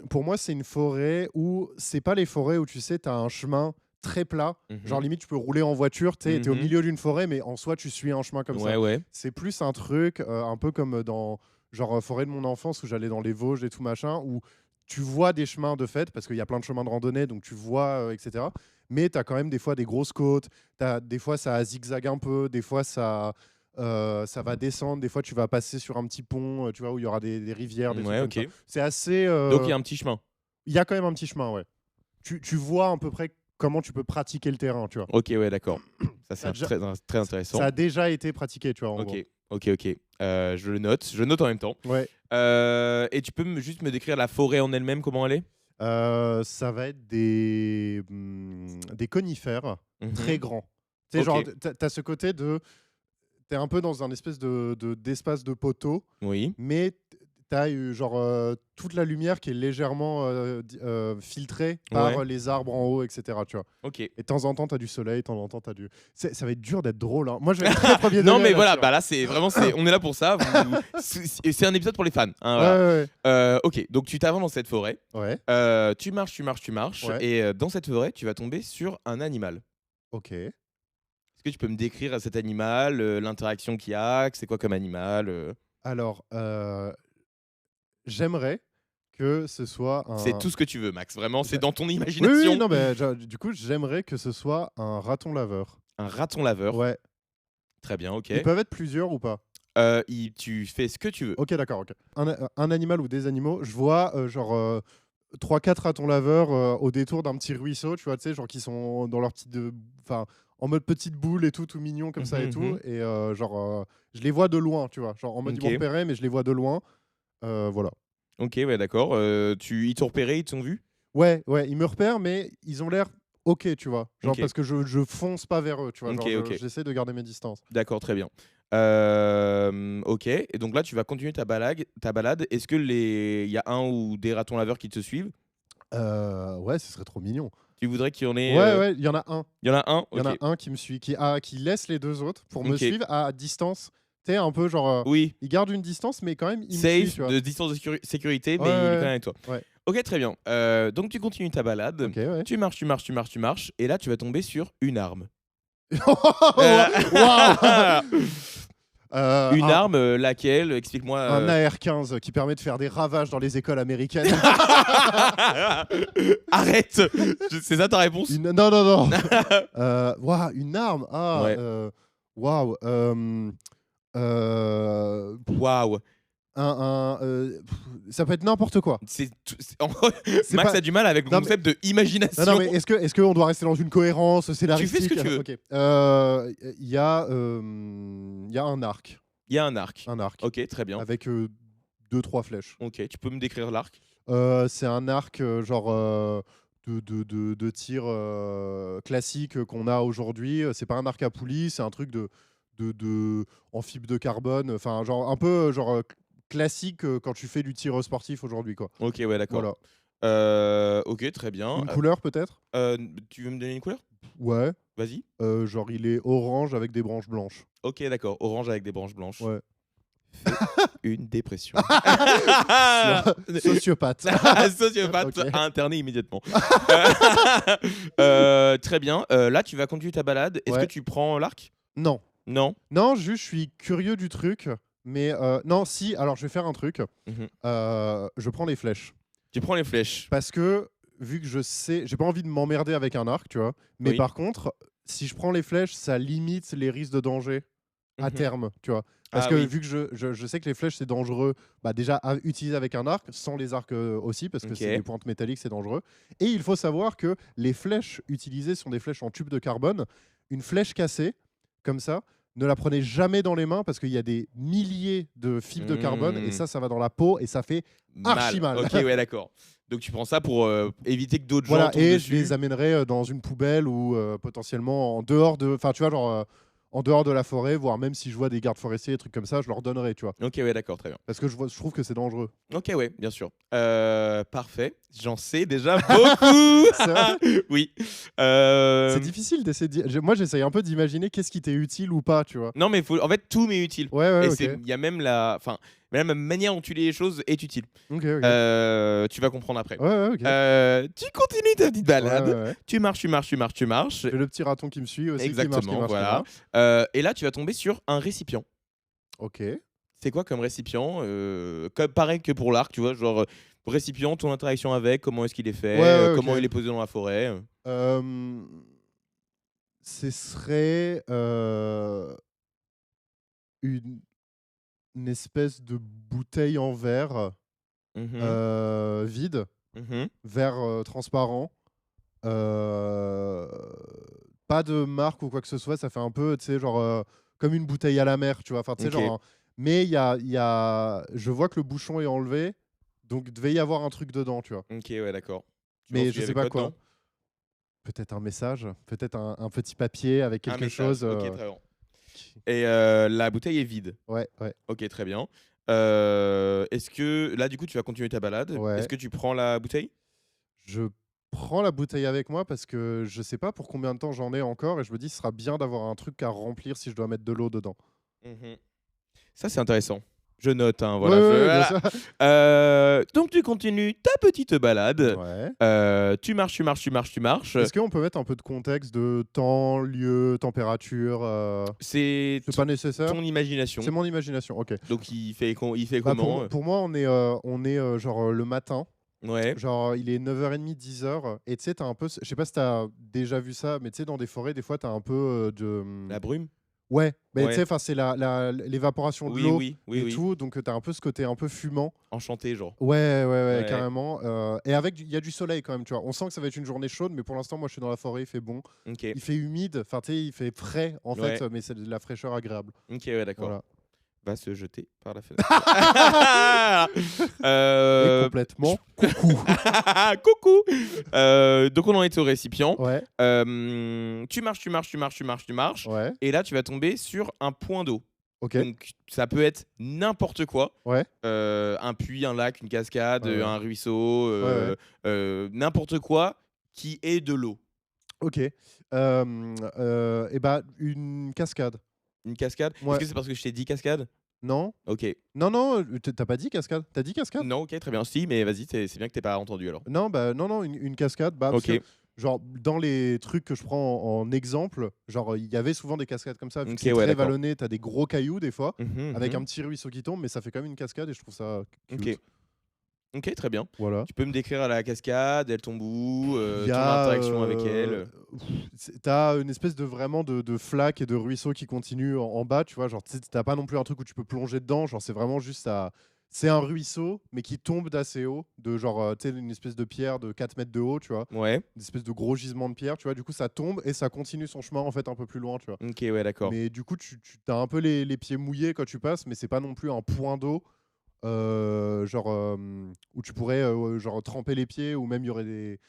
[SPEAKER 2] pour moi, c'est une forêt où c'est pas les forêts où tu sais, tu as un chemin très plat. Genre, limite, tu peux rouler en voiture. Tu es au milieu d'une forêt, mais en soi, tu suis un chemin comme ça.
[SPEAKER 1] Ouais.
[SPEAKER 2] C'est plus un truc, un peu comme dans genre forêt de mon enfance où j'allais dans les Vosges et tout machin, où tu vois des chemins de fait, parce qu'il y a plein de chemins de randonnée, donc tu vois, etc. Mais tu as quand même des fois des grosses côtes. Des fois, ça zigzague un peu. Des fois, ça va descendre. Des fois, tu vas passer sur un petit pont, tu vois, où il y aura des rivières, des trucs
[SPEAKER 1] Ouais,
[SPEAKER 2] comme ça.
[SPEAKER 1] ok.
[SPEAKER 2] C'est assez.
[SPEAKER 1] Donc il y a un petit chemin.
[SPEAKER 2] Il y a quand même un petit chemin, ouais. Tu vois à peu près comment tu peux pratiquer le terrain, tu vois.
[SPEAKER 1] Ok, ouais, d'accord. Ça, c'est
[SPEAKER 2] déjà-
[SPEAKER 1] très intéressant.
[SPEAKER 2] Ça a déjà été pratiqué, tu vois. En
[SPEAKER 1] Ok,
[SPEAKER 2] gros.
[SPEAKER 1] ok. Je le note. Je note en même temps.
[SPEAKER 2] Ouais.
[SPEAKER 1] Et tu peux juste me décrire la forêt en elle-même, comment elle est?
[SPEAKER 2] Ça va être des conifères très grands. Tu sais,
[SPEAKER 1] Ok.
[SPEAKER 2] genre, t'as ce côté de. T'es un peu dans un espèce d'espace de poteau,
[SPEAKER 1] Oui.
[SPEAKER 2] mais t'as eu genre toute la lumière qui est légèrement filtrée par
[SPEAKER 1] Ouais.
[SPEAKER 2] les arbres en haut, etc. Tu vois.
[SPEAKER 1] Ok.
[SPEAKER 2] Et de temps en temps, t'as du soleil, de temps en temps, t'as du. Ça va être dur d'être drôle. Hein. Moi, je vais être très premier
[SPEAKER 1] Non,
[SPEAKER 2] degré
[SPEAKER 1] mais voilà,
[SPEAKER 2] là-dessus,
[SPEAKER 1] bah là, c'est vraiment, on est là pour ça. C'est un épisode pour les fans. Hein,
[SPEAKER 2] hein.
[SPEAKER 1] voilà.
[SPEAKER 2] Ouais.
[SPEAKER 1] Ok, donc tu t'avances dans cette forêt.
[SPEAKER 2] Ouais.
[SPEAKER 1] Tu marches.
[SPEAKER 2] Ouais.
[SPEAKER 1] Et dans cette forêt, tu vas tomber sur un animal.
[SPEAKER 2] Ok.
[SPEAKER 1] Est-ce que tu peux me décrire cet animal, l'interaction qu'il y a, c'est quoi comme animal
[SPEAKER 2] Alors, j'aimerais que ce soit un.
[SPEAKER 1] C'est tout ce que tu veux, Max. Vraiment, c'est dans ton
[SPEAKER 2] Oui,
[SPEAKER 1] imagination.
[SPEAKER 2] oui, non, mais du coup, j'aimerais que ce soit un raton laveur.
[SPEAKER 1] Un raton laveur.
[SPEAKER 2] Ouais.
[SPEAKER 1] Très bien, ok.
[SPEAKER 2] Ils peuvent être plusieurs ou pas?
[SPEAKER 1] Tu fais ce que tu veux.
[SPEAKER 2] Ok, d'accord. Ok. Un animal ou des animaux, je vois 3-4 ratons laveurs au détour d'un petit ruisseau, tu vois, genre qui sont dans leur petite. Enfin, en mode petite boule et tout mignon comme ça et tout. Et je les vois de loin, tu vois. Genre en mode ils
[SPEAKER 1] Ok.
[SPEAKER 2] m'ont repéré, mais je les vois de loin. Voilà.
[SPEAKER 1] Ok, ouais, d'accord. Ils t'ont repéré, ils t'ont vu?
[SPEAKER 2] Ouais, ils me repèrent, mais ils ont l'air ok, tu vois. Genre
[SPEAKER 1] Ok.
[SPEAKER 2] parce que je fonce pas vers eux, tu vois.
[SPEAKER 1] Ok,
[SPEAKER 2] Genre,
[SPEAKER 1] ok.
[SPEAKER 2] j'essaie de garder mes distances.
[SPEAKER 1] D'accord, très bien. Ok, et donc là, tu vas continuer ta balade. Est-ce que il y a un ou des ratons laveurs qui te suivent?
[SPEAKER 2] Ouais, ce serait trop mignon.
[SPEAKER 1] Tu voudrais qu'il y en ait
[SPEAKER 2] Ouais, il y en a un.
[SPEAKER 1] Il y en a un?
[SPEAKER 2] Il y en
[SPEAKER 1] Ok.
[SPEAKER 2] a un qui me suit, qui laisse les deux autres pour me
[SPEAKER 1] Ok.
[SPEAKER 2] suivre à distance. Tu sais, un peu genre.
[SPEAKER 1] Oui,
[SPEAKER 2] Il garde une distance, mais quand même, il me suit,
[SPEAKER 1] safe,
[SPEAKER 2] tu vois.
[SPEAKER 1] de distance de sécurité, mais
[SPEAKER 2] Ouais,
[SPEAKER 1] il est
[SPEAKER 2] ouais,
[SPEAKER 1] quand même avec toi.
[SPEAKER 2] ouais.
[SPEAKER 1] Ok, très bien. Donc tu continues ta balade.
[SPEAKER 2] Ok, ouais.
[SPEAKER 1] Tu marches, et là, tu vas tomber sur une arme.
[SPEAKER 2] Waouh.
[SPEAKER 1] Une
[SPEAKER 2] Un-
[SPEAKER 1] arme, laquelle? Explique-moi.
[SPEAKER 2] Un AR-15 qui permet de faire des ravages dans les écoles américaines.
[SPEAKER 1] Arrête. C'est ça ta réponse?
[SPEAKER 2] Non. Waouh, une arme. Ah,
[SPEAKER 1] Ouais.
[SPEAKER 2] waouh.
[SPEAKER 1] Waouh.
[SPEAKER 2] Ça peut être n'importe quoi.
[SPEAKER 1] Max
[SPEAKER 2] pas-
[SPEAKER 1] a du mal avec le
[SPEAKER 2] Non,
[SPEAKER 1] concept de imagination.
[SPEAKER 2] Non, mais est-ce qu'on doit rester dans une cohérence scénaristique?
[SPEAKER 1] Tu fais ce que tu veux.
[SPEAKER 2] Ok. Il y a un arc.
[SPEAKER 1] Il y a un arc.
[SPEAKER 2] Un arc.
[SPEAKER 1] Ok, très bien.
[SPEAKER 2] Avec 2-3 flèches.
[SPEAKER 1] Ok, tu peux me décrire l'arc?
[SPEAKER 2] C'est un arc de tir classique qu'on a aujourd'hui. C'est pas un arc à poulie, c'est un truc en fibre de carbone. Enfin, genre un peu classique quand tu fais du tir sportif aujourd'hui, quoi.
[SPEAKER 1] Ok, ouais, d'accord.
[SPEAKER 2] Voilà.
[SPEAKER 1] Ok, très bien.
[SPEAKER 2] Une couleur peut-être?
[SPEAKER 1] Tu veux me donner une couleur?
[SPEAKER 2] Ouais.
[SPEAKER 1] Vas-y.
[SPEAKER 2] Genre il est orange avec des branches blanches.
[SPEAKER 1] Ok, d'accord. Orange avec des branches blanches.
[SPEAKER 2] Ouais.
[SPEAKER 1] Une dépression.
[SPEAKER 2] Sociopathe.
[SPEAKER 1] Sociopathe
[SPEAKER 2] Ok.
[SPEAKER 1] interné immédiatement. Très bien. Là, tu vas continuer ta balade. Est-ce
[SPEAKER 2] Ouais.
[SPEAKER 1] que tu prends l'arc?
[SPEAKER 2] Non.
[SPEAKER 1] Non.
[SPEAKER 2] Non, juste je suis curieux du truc. Mais non, si, alors je vais faire un truc.
[SPEAKER 1] Mhm.
[SPEAKER 2] Je prends les flèches.
[SPEAKER 1] Tu prends les flèches.
[SPEAKER 2] Parce que, vu que je sais, j'ai pas envie de m'emmerder avec un arc, tu vois. Mais
[SPEAKER 1] Oui.
[SPEAKER 2] par contre, si je prends les flèches, ça limite les risques de danger à
[SPEAKER 1] Mhm.
[SPEAKER 2] terme, tu vois. Parce
[SPEAKER 1] Ah
[SPEAKER 2] que
[SPEAKER 1] oui.
[SPEAKER 2] vu que je sais que les flèches, c'est dangereux, déjà à utiliser avec un arc, sans les arcs aussi, parce que
[SPEAKER 1] Ok.
[SPEAKER 2] c'est des pointes métalliques, c'est dangereux. Et il faut savoir que les flèches utilisées sont des flèches en tube de carbone. Une flèche cassée, comme ça, ne la prenez jamais dans les mains parce qu'il y a des milliers de fibres de carbone et ça va dans la peau et ça fait archi mal.
[SPEAKER 1] Ok, ouais, d'accord. Donc tu prends ça pour éviter que d'autres gens
[SPEAKER 2] voilà,
[SPEAKER 1] tombent
[SPEAKER 2] et
[SPEAKER 1] dessus.
[SPEAKER 2] je les amènerai dans une poubelle ou potentiellement en dehors de. Enfin, tu vois, genre en dehors de la forêt, voire même si je vois des gardes forestiers, des trucs comme ça, je leur donnerai, tu vois.
[SPEAKER 1] Ok, ouais, d'accord, très bien.
[SPEAKER 2] Parce que je trouve que c'est dangereux.
[SPEAKER 1] Ok, ouais, bien sûr. Parfait. J'en sais déjà beaucoup.
[SPEAKER 2] C'est vrai.
[SPEAKER 1] Oui.
[SPEAKER 2] C'est difficile d'essayer moi, j'essaye un peu d'imaginer qu'est-ce qui t'est utile ou pas, tu vois.
[SPEAKER 1] Non, mais en fait, tout m'est utile.
[SPEAKER 2] Ouais,
[SPEAKER 1] Et
[SPEAKER 2] ok.
[SPEAKER 1] il y a même la même manière dont tu lis les choses est utile.
[SPEAKER 2] Ok.
[SPEAKER 1] Tu vas comprendre après.
[SPEAKER 2] Ouais, ok.
[SPEAKER 1] Tu continues ta petite balade.
[SPEAKER 2] Ouais.
[SPEAKER 1] Tu marches.
[SPEAKER 2] J'ai le petit raton qui me suit aussi.
[SPEAKER 1] Exactement,
[SPEAKER 2] qui marche.
[SPEAKER 1] voilà. Et là, tu vas tomber sur un récipient.
[SPEAKER 2] Ok.
[SPEAKER 1] C'est quoi comme récipient pareil que pour l'arc, tu vois, genre récipient, ton interaction avec, comment est-ce qu'il est fait,
[SPEAKER 2] Ouais,
[SPEAKER 1] comment
[SPEAKER 2] ok.
[SPEAKER 1] il est posé dans la forêt.
[SPEAKER 2] Ce serait une espèce de bouteille en verre vide,
[SPEAKER 1] Mhm.
[SPEAKER 2] verre transparent. Pas de marque ou quoi que ce soit, ça fait un peu, tu sais, genre comme une bouteille à la mer, tu vois. Enfin, tu sais,
[SPEAKER 1] Ok.
[SPEAKER 2] genre. Mais je vois que le bouchon est enlevé, donc il devait y avoir un truc dedans, tu vois.
[SPEAKER 1] Ok, ouais, d'accord. Tu
[SPEAKER 2] Mais
[SPEAKER 1] penses
[SPEAKER 2] je
[SPEAKER 1] qu'il y
[SPEAKER 2] sais
[SPEAKER 1] avait
[SPEAKER 2] pas quoi.
[SPEAKER 1] dedans
[SPEAKER 2] Peut-être un message, peut-être un petit papier avec
[SPEAKER 1] Un
[SPEAKER 2] quelque
[SPEAKER 1] message.
[SPEAKER 2] chose.
[SPEAKER 1] Ok, très bien. Et la bouteille est vide.
[SPEAKER 2] Ouais.
[SPEAKER 1] Ok, très bien. Est-ce que là, du coup, tu vas continuer ta balade.
[SPEAKER 2] Ouais.
[SPEAKER 1] Est-ce que tu prends la bouteille?
[SPEAKER 2] Je prends la bouteille avec moi parce que je sais pas pour combien de temps j'en ai encore et je me dis ce sera bien d'avoir un truc à remplir si je dois mettre de l'eau dedans.
[SPEAKER 1] Mhm. Ça, c'est intéressant. Je note, hein, voilà.
[SPEAKER 2] Ouais, bien sûr.
[SPEAKER 1] Donc, tu continues ta petite balade.
[SPEAKER 2] Ouais.
[SPEAKER 1] Tu marches.
[SPEAKER 2] Est-ce qu'on peut mettre un peu de contexte de temps, lieu, température
[SPEAKER 1] C'est
[SPEAKER 2] C'est pas nécessaire.
[SPEAKER 1] ton imagination.
[SPEAKER 2] C'est mon imagination. Ok.
[SPEAKER 1] Donc, il fait
[SPEAKER 2] Bah,
[SPEAKER 1] comment
[SPEAKER 2] pour moi, on est genre le matin.
[SPEAKER 1] Ouais.
[SPEAKER 2] Genre, il est 9h30, 10h. Et tu sais, t'as un peu. Je sais pas si t'as déjà vu ça, mais tu sais, dans des forêts, des fois, t'as un peu de.
[SPEAKER 1] La brume.
[SPEAKER 2] Ouais, mais
[SPEAKER 1] Ouais.
[SPEAKER 2] tu sais, c'est l'évaporation de
[SPEAKER 1] Oui,
[SPEAKER 2] l'eau
[SPEAKER 1] oui.
[SPEAKER 2] tout. Donc, t'as un peu ce côté un peu fumant.
[SPEAKER 1] Enchanté, genre.
[SPEAKER 2] Ouais, carrément. Et il y a du soleil quand même, tu vois. On sent que ça va être une journée chaude, mais pour l'instant, moi, je suis dans la forêt, il fait bon.
[SPEAKER 1] Ok.
[SPEAKER 2] Il fait humide, enfin, tu sais, il fait frais, en fait, mais c'est de la fraîcheur agréable.
[SPEAKER 1] Ok, ouais, d'accord.
[SPEAKER 2] Voilà.
[SPEAKER 1] Va se jeter par la fenêtre.
[SPEAKER 2] Et complètement coucou.
[SPEAKER 1] Coucou. Donc on en est au récipient.
[SPEAKER 2] Ouais,
[SPEAKER 1] Tu marches.
[SPEAKER 2] ouais,
[SPEAKER 1] Et là, tu vas tomber sur un point d'eau.
[SPEAKER 2] ok.
[SPEAKER 1] Donc ça peut être n'importe quoi.
[SPEAKER 2] Ouais,
[SPEAKER 1] Un puits, un lac, une cascade,
[SPEAKER 2] Ouais.
[SPEAKER 1] un ruisseau, n'importe quoi qui est de l'eau.
[SPEAKER 2] ok. Et bah, une cascade.
[SPEAKER 1] Une cascade.
[SPEAKER 2] Ouais.
[SPEAKER 1] Est-ce que c'est parce que je t'ai dit cascade?
[SPEAKER 2] Non,
[SPEAKER 1] Ok.
[SPEAKER 2] non, t'as pas dit cascade. T'as dit cascade?
[SPEAKER 1] Non, ok, très bien. Si, mais vas-y, c'est bien que t'aies pas entendu alors.
[SPEAKER 2] Non, bah non, une cascade. Bah, parce
[SPEAKER 1] Ok.
[SPEAKER 2] que, genre, dans les trucs que je prends en exemple, genre, il y avait souvent des cascades comme ça. Vu
[SPEAKER 1] Ok,
[SPEAKER 2] que c'est
[SPEAKER 1] ouais,
[SPEAKER 2] très
[SPEAKER 1] d'accord.
[SPEAKER 2] vallonné, t'as des gros cailloux des fois,
[SPEAKER 1] Mhm,
[SPEAKER 2] avec
[SPEAKER 1] mhm.
[SPEAKER 2] un petit ruisseau qui tombe, mais ça fait quand même une cascade et je trouve ça cute.
[SPEAKER 1] Ok. Ok, très bien.
[SPEAKER 2] Voilà.
[SPEAKER 1] Tu peux me décrire la cascade, elle tombe où,
[SPEAKER 2] Il y
[SPEAKER 1] ton
[SPEAKER 2] a,
[SPEAKER 1] interaction avec elle.
[SPEAKER 2] T'as une espèce de vraiment de flaque et de ruisseau qui continue en bas, tu vois. Genre, t'as pas non plus un truc où tu peux plonger dedans. Genre, c'est vraiment juste c'est un ruisseau, mais qui tombe d'assez haut, de genre, tu sais, une espèce de pierre de 4 mètres de haut, tu vois.
[SPEAKER 1] Ouais.
[SPEAKER 2] Une espèce de gros gisement de pierre, tu vois. Du coup, ça tombe et ça continue son chemin, en fait, un peu plus loin, tu vois.
[SPEAKER 1] Ok, ouais, d'accord.
[SPEAKER 2] Mais du coup, tu as un peu les pieds mouillés quand tu passes, mais c'est pas non plus un point d'eau. Où tu pourrais genre tremper les pieds ou même il y aurait des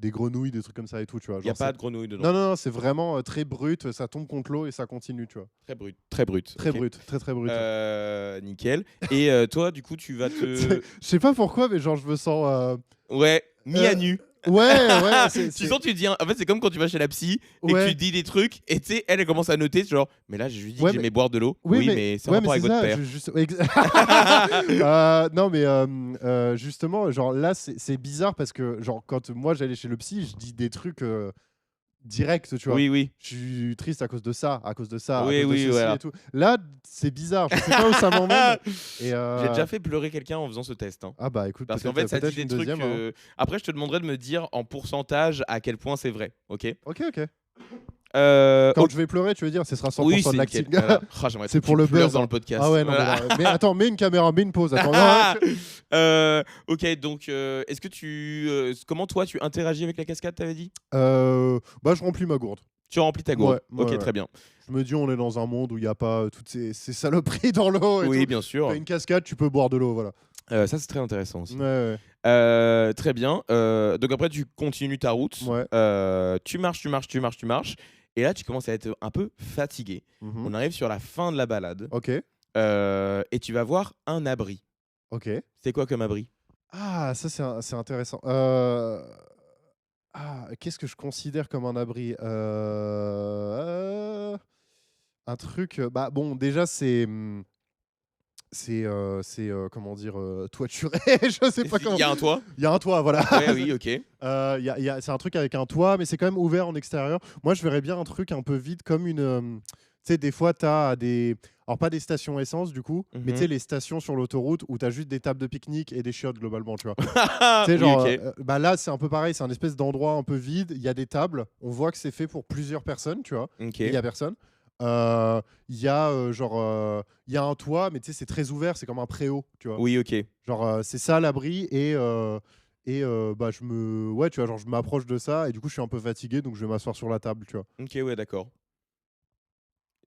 [SPEAKER 2] grenouilles, des trucs comme ça et tout, tu vois.
[SPEAKER 1] Il n'y a
[SPEAKER 2] Genre,
[SPEAKER 1] pas de grenouille dedans.
[SPEAKER 2] non, c'est vraiment très brut, ça tombe contre l'eau et ça continue, tu vois.
[SPEAKER 1] Très brut. Très brut.
[SPEAKER 2] Très
[SPEAKER 1] ok.
[SPEAKER 2] brut, très brut.
[SPEAKER 1] Nickel. Et toi, du coup, tu vas te.
[SPEAKER 2] Je sais pas pourquoi, mais genre je me sens.
[SPEAKER 1] Ouais, mis à nu.
[SPEAKER 2] Ouais,
[SPEAKER 1] Tu
[SPEAKER 2] c'est.
[SPEAKER 1] sens, tu dis. En fait, c'est comme quand tu vas chez la psy et que
[SPEAKER 2] Ouais.
[SPEAKER 1] tu dis des trucs et tu sais, elle commence à noter, genre, mais là, j'ai juste dit
[SPEAKER 2] Ouais,
[SPEAKER 1] que j'aimais boire de l'eau. Oui, mais c'est
[SPEAKER 2] ouais,
[SPEAKER 1] rapport
[SPEAKER 2] mais
[SPEAKER 1] avec votre
[SPEAKER 2] ça,
[SPEAKER 1] père.
[SPEAKER 2] non, mais justement, genre là, c'est bizarre parce que, genre, quand moi j'allais chez le psy, je dis des trucs directs, tu vois.
[SPEAKER 1] Oui.
[SPEAKER 2] Je suis triste à cause de ça, à cause de ça,
[SPEAKER 1] Oui,
[SPEAKER 2] à cause de ceci
[SPEAKER 1] voilà.
[SPEAKER 2] et tout. Là, c'est bizarre, je sais pas où ça m'emmène. Et,
[SPEAKER 1] J'ai déjà fait pleurer quelqu'un en faisant ce test. Hein.
[SPEAKER 2] Ah bah écoute,
[SPEAKER 1] Parce qu'en
[SPEAKER 2] peut-être
[SPEAKER 1] fait, ça dit
[SPEAKER 2] peut-être
[SPEAKER 1] des
[SPEAKER 2] une
[SPEAKER 1] trucs.
[SPEAKER 2] deuxième. Hein.
[SPEAKER 1] Après, je te demanderai de me dire en pourcentage à quel point c'est vrai. Ok.
[SPEAKER 2] Ok.
[SPEAKER 1] Quand
[SPEAKER 2] Quand je vais pleurer, tu veux dire, ce sera 100%
[SPEAKER 1] oui,
[SPEAKER 2] de
[SPEAKER 1] c'est
[SPEAKER 2] l'acting.
[SPEAKER 1] nickel. Voilà. Ah, j'aimerais
[SPEAKER 2] C'est
[SPEAKER 1] que
[SPEAKER 2] pour
[SPEAKER 1] tu
[SPEAKER 2] le
[SPEAKER 1] pleures
[SPEAKER 2] buzz,
[SPEAKER 1] dans
[SPEAKER 2] hein.
[SPEAKER 1] le podcast.
[SPEAKER 2] Ah ouais, non,
[SPEAKER 1] Voilà.
[SPEAKER 2] mais attends, mets une caméra, mets une pause. Attends. Non.
[SPEAKER 1] Ok, donc est-ce que comment toi tu interagis avec la cascade, t'avais dit?
[SPEAKER 2] Bah, je remplis ma gourde.
[SPEAKER 1] Tu remplis ta gourde.
[SPEAKER 2] Ouais,
[SPEAKER 1] Ok,
[SPEAKER 2] ouais.
[SPEAKER 1] très bien.
[SPEAKER 2] Je me dis, on est dans un monde où il n'y a pas toutes ces saloperies dans l'eau. Et
[SPEAKER 1] Oui,
[SPEAKER 2] tout.
[SPEAKER 1] bien sûr.
[SPEAKER 2] T'as une cascade, tu peux boire de l'eau, voilà.
[SPEAKER 1] Ça c'est très intéressant aussi.
[SPEAKER 2] Ouais.
[SPEAKER 1] Très bien. Donc après tu continues ta route.
[SPEAKER 2] Ouais.
[SPEAKER 1] Tu marches. Et là, tu commences à être un peu fatigué.
[SPEAKER 2] Mhm.
[SPEAKER 1] On arrive sur la fin de la balade
[SPEAKER 2] Ok,
[SPEAKER 1] et tu vas voir un abri.
[SPEAKER 2] ok.
[SPEAKER 1] C'est quoi comme abri?
[SPEAKER 2] Ah, ça c'est intéressant. Qu'est-ce que je considère comme un abri? Un truc. Bah bon, déjà comment dire, toituré. Je sais pas
[SPEAKER 1] Il
[SPEAKER 2] comment.
[SPEAKER 1] y a un toit?
[SPEAKER 2] Il y a un toit, voilà.
[SPEAKER 1] Ouais, oui, ok.
[SPEAKER 2] C'est un truc avec un toit, mais c'est quand même ouvert en extérieur. Moi, je verrais bien un truc un peu vide, comme une. Tu sais, des fois, tu as des. Alors, pas des stations essence, du coup, mais tu sais, les stations sur l'autoroute où tu as juste des tables de pique-nique et des chiottes, globalement, tu vois. Tu sais,
[SPEAKER 1] Oui,
[SPEAKER 2] genre,
[SPEAKER 1] ok.
[SPEAKER 2] bah là, c'est un peu pareil. C'est un espèce d'endroit un peu vide. Il y a des tables. On voit que c'est fait pour plusieurs personnes, tu vois.
[SPEAKER 1] Ok.
[SPEAKER 2] Et il y a personne. Il y a il y a un toit, mais tu sais, c'est très ouvert. C'est comme un préau, tu vois.
[SPEAKER 1] Oui, ok.
[SPEAKER 2] Genre, c'est ça l'abri bah ouais, tu vois, genre je m'approche de ça et du coup je suis un peu fatigué donc je vais m'asseoir sur la table, tu vois.
[SPEAKER 1] Ok, ouais, d'accord.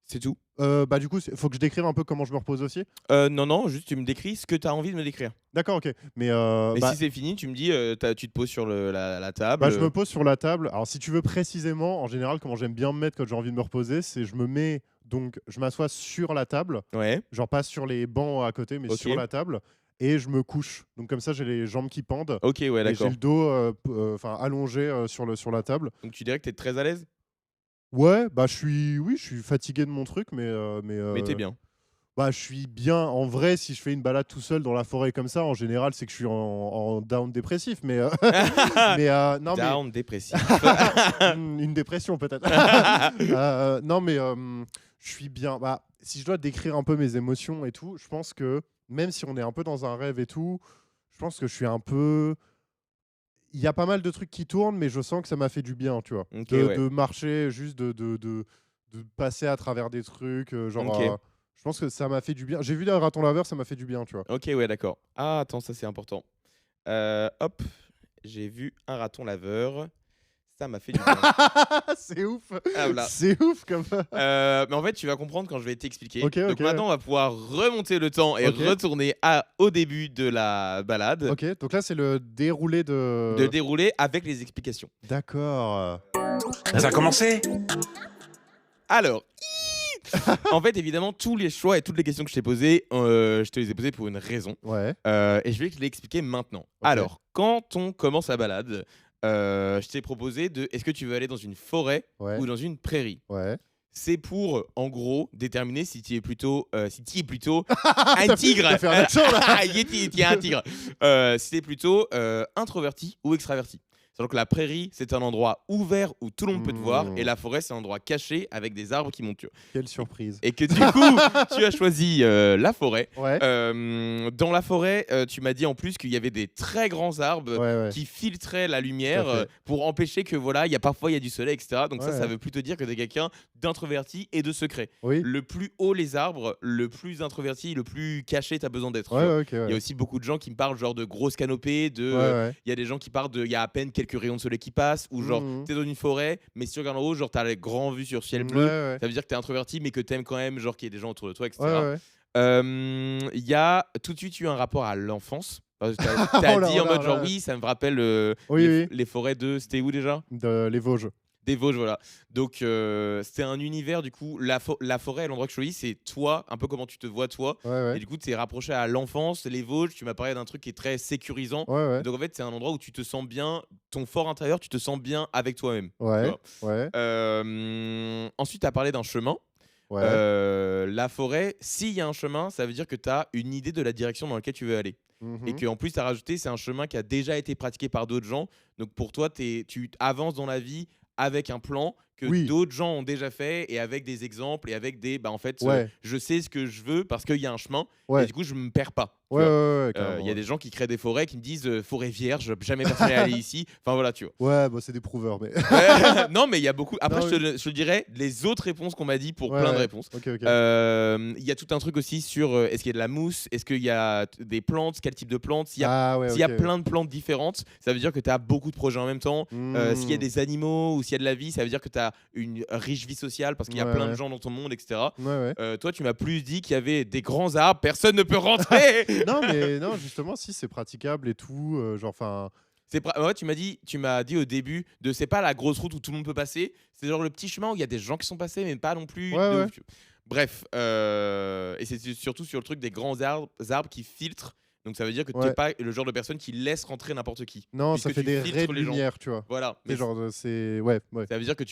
[SPEAKER 1] C'est tout?
[SPEAKER 2] Bah du coup, faut que je décrive un peu comment je me repose aussi.
[SPEAKER 1] Non, non, juste tu me décris ce que tu as envie de me décrire.
[SPEAKER 2] D'accord, ok. Mais
[SPEAKER 1] Mais
[SPEAKER 2] bah,
[SPEAKER 1] si c'est fini, tu me dis, tu te poses sur la table.
[SPEAKER 2] bah, je me pose sur la table. Alors si tu veux précisément, en général, comment j'aime bien me mettre quand j'ai envie de me reposer, c'est je m'assois sur la table,
[SPEAKER 1] Ouais,
[SPEAKER 2] genre pas sur les bancs à côté, mais
[SPEAKER 1] ok.
[SPEAKER 2] sur la table et je me couche. Donc comme ça, j'ai les jambes qui pendent
[SPEAKER 1] Ok, ouais,
[SPEAKER 2] et j'ai
[SPEAKER 1] d'accord.
[SPEAKER 2] le dos allongé sur la table.
[SPEAKER 1] Donc tu dirais que tu es très à l'aise?
[SPEAKER 2] Ouais, bah oui, je suis fatigué de mon truc,
[SPEAKER 1] Mais t'es bien.
[SPEAKER 2] bah je suis bien. En vrai, si je fais une balade tout seul dans la forêt comme ça, en général, c'est que je suis en down dépressif. Non, mais
[SPEAKER 1] Down, dépressif.
[SPEAKER 2] une dépression peut-être. Non, mais je suis bien. Bah, si je dois décrire un peu mes émotions et tout, je pense que même si on est un peu dans un rêve et tout, je pense que je suis un peu. Il y a pas mal de trucs qui tournent, mais je sens que ça m'a fait du bien, tu vois.
[SPEAKER 1] Ok,
[SPEAKER 2] De,
[SPEAKER 1] ouais.
[SPEAKER 2] de marcher, juste de passer à travers des trucs.
[SPEAKER 1] Ok.
[SPEAKER 2] Je pense que ça m'a fait du bien. J'ai vu un raton laveur, ça m'a fait du bien, tu vois.
[SPEAKER 1] Ok, ouais, d'accord. Ah, attends, ça c'est important. Hop, j'ai vu un raton laveur. Ça m'a fait du bien.
[SPEAKER 2] C'est ouf.
[SPEAKER 1] Ah, voilà.
[SPEAKER 2] C'est ouf comme.
[SPEAKER 1] Mais en fait, tu vas comprendre quand je vais t'expliquer.
[SPEAKER 2] Ok,
[SPEAKER 1] Donc
[SPEAKER 2] ok.
[SPEAKER 1] maintenant, on va pouvoir remonter le temps et
[SPEAKER 2] Ok.
[SPEAKER 1] retourner au début de la balade.
[SPEAKER 2] Ok, donc là, c'est le déroulé de.
[SPEAKER 1] De dérouler avec les explications.
[SPEAKER 2] D'accord.
[SPEAKER 3] Ça a commencé?
[SPEAKER 1] Alors, en fait, évidemment, tous les choix et toutes les questions que je t'ai posées, je te les ai posées pour une raison.
[SPEAKER 2] Ouais.
[SPEAKER 1] Et je vais te l'expliquer maintenant. Alors, quand on commence la balade, je t'ai proposé est-ce que tu veux aller dans une forêt
[SPEAKER 2] Ouais.
[SPEAKER 1] ou dans une prairie?
[SPEAKER 2] Ouais.
[SPEAKER 1] C'est pour, en gros, déterminer si tu es plutôt, un tigre.
[SPEAKER 2] T'as fait un accent là.
[SPEAKER 1] Tu es un tigre. Si tu es plutôt introverti ou extraverti. C'est-à-dire que la prairie, c'est un endroit ouvert où tout le monde peut te voir, et la forêt, c'est un endroit caché avec des arbres qui montent. Tu vois.
[SPEAKER 2] Quelle surprise.
[SPEAKER 1] Et que du coup, tu as choisi la forêt.
[SPEAKER 2] Ouais.
[SPEAKER 1] Dans la forêt, tu m'as dit en plus qu'il y avait des très grands arbres
[SPEAKER 2] Ouais.
[SPEAKER 1] qui filtraient la lumière
[SPEAKER 2] Tout à fait.
[SPEAKER 1] pour empêcher que parfois il y a du soleil, etc. Donc ça
[SPEAKER 2] Ouais.
[SPEAKER 1] veut plutôt dire que tu es quelqu'un d'introverti et de secret.
[SPEAKER 2] Oui.
[SPEAKER 1] Le plus haut les arbres, le plus introverti, le plus caché tu as besoin d'être. tu vois.
[SPEAKER 2] Ouais, ok.
[SPEAKER 1] Il y a aussi beaucoup de gens qui me parlent genre de grosses canopées,
[SPEAKER 2] Ouais.
[SPEAKER 1] il y a des gens qui parlent il y a à peine quelques rayons de soleil qui passent, ou genre
[SPEAKER 2] Mhm.
[SPEAKER 1] t'es dans une forêt, mais si tu regardes en haut, genre t'as les grands vues sur ciel bleu,
[SPEAKER 2] Ouais.
[SPEAKER 1] ça veut dire que t'es introverti, mais que t'aimes quand même, genre qu'il y ait des gens autour de toi, etc.
[SPEAKER 2] Ouais.
[SPEAKER 1] Il y a tout de suite eu un rapport à l'enfance. T'as
[SPEAKER 2] Oh là,
[SPEAKER 1] dit
[SPEAKER 2] oh
[SPEAKER 1] en
[SPEAKER 2] là,
[SPEAKER 1] mode
[SPEAKER 2] oh
[SPEAKER 1] genre
[SPEAKER 2] là.
[SPEAKER 1] oui, ça me rappelle
[SPEAKER 2] Oui.
[SPEAKER 1] les forêts c'était où déjà?
[SPEAKER 2] Les Vosges.
[SPEAKER 1] Des Vosges, voilà. Donc c'est un univers du coup, la forêt, l'endroit que je choisis, c'est toi, un peu comment tu te vois toi.
[SPEAKER 2] Ouais.
[SPEAKER 1] Et du coup, tu es rapproché à l'enfance, les Vosges, tu m'as parlé d'un truc qui est très sécurisant.
[SPEAKER 2] Ouais.
[SPEAKER 1] Donc en fait, c'est un endroit où tu te sens bien, ton fort intérieur, tu te sens bien avec toi-même. tu
[SPEAKER 2] Ouais.
[SPEAKER 1] vois. Ensuite, tu as parlé d'un chemin.
[SPEAKER 2] Ouais.
[SPEAKER 1] La forêt, s'il y a un chemin, ça veut dire que tu as une idée de la direction dans laquelle tu veux aller.
[SPEAKER 2] Mhm.
[SPEAKER 1] Et qu'en plus, tu as rajouté, c'est un chemin qui a déjà été pratiqué par d'autres gens. Donc pour toi, tu avances dans la vie avec un plan que
[SPEAKER 2] Oui.
[SPEAKER 1] d'autres gens ont déjà fait et avec des exemples et avec en fait,
[SPEAKER 2] Ouais.
[SPEAKER 1] je sais ce que je veux parce qu'il y a un chemin
[SPEAKER 2] Ouais.
[SPEAKER 1] et du coup, je me perds pas. tu
[SPEAKER 2] Ouais.
[SPEAKER 1] vois.
[SPEAKER 2] Ouais.
[SPEAKER 1] Il
[SPEAKER 2] Carrément,
[SPEAKER 1] y a des gens qui créent des forêts qui me disent forêt vierge, jamais personne n'est allé ici. Enfin voilà, tu vois.
[SPEAKER 2] Ouais, bah c'est des prouveurs, mais.
[SPEAKER 1] Non, mais il y a beaucoup. Après,
[SPEAKER 2] Non,
[SPEAKER 1] je te dirais les autres réponses qu'on m'a dit pour
[SPEAKER 2] Ouais,
[SPEAKER 1] plein de
[SPEAKER 2] ouais.
[SPEAKER 1] réponses.
[SPEAKER 2] Ok.
[SPEAKER 1] Il y a tout un truc aussi sur est-ce qu'il y a de la mousse, est-ce qu'il y a des plantes, quel type de plantes. S'il y a,
[SPEAKER 2] Ouais,
[SPEAKER 1] s'il y a
[SPEAKER 2] ok.
[SPEAKER 1] plein de plantes différentes, ça veut dire que tu as beaucoup de projets en même temps. S'il y a
[SPEAKER 2] Hmm.
[SPEAKER 1] des animaux ou s'il y a de la vie, ça veut dire que tu as une riche vie sociale parce qu'il y a
[SPEAKER 2] Ouais,
[SPEAKER 1] plein de
[SPEAKER 2] ouais.
[SPEAKER 1] gens dans ton monde, etc.
[SPEAKER 2] Ouais.
[SPEAKER 1] Toi, tu m'as plus dit qu'il y avait des grands arbres, personne ne peut rentrer.
[SPEAKER 2] Non, mais non, justement, si c'est praticable et tout, genre, enfin.
[SPEAKER 1] Ouais, tu m'as dit au début de c'est pas la grosse route où tout le monde peut passer, c'est genre le petit chemin où il y a des gens qui sont passés, mais pas non plus.
[SPEAKER 2] Ouais,
[SPEAKER 1] de
[SPEAKER 2] ouais.
[SPEAKER 1] ouf. Bref, et c'est surtout sur le truc des grands arbres qui filtrent. Donc ça veut dire que tu
[SPEAKER 2] Ouais.
[SPEAKER 1] n'es pas le genre de personne qui laisse rentrer n'importe qui.
[SPEAKER 2] Non, ça
[SPEAKER 1] puisque
[SPEAKER 2] fait
[SPEAKER 1] tu
[SPEAKER 2] des
[SPEAKER 1] filtres
[SPEAKER 2] raies de
[SPEAKER 1] les gens.
[SPEAKER 2] lumière, tu vois.
[SPEAKER 1] Voilà.
[SPEAKER 2] C'est genre, c'est. Ouais, ouais.
[SPEAKER 1] Ça veut dire que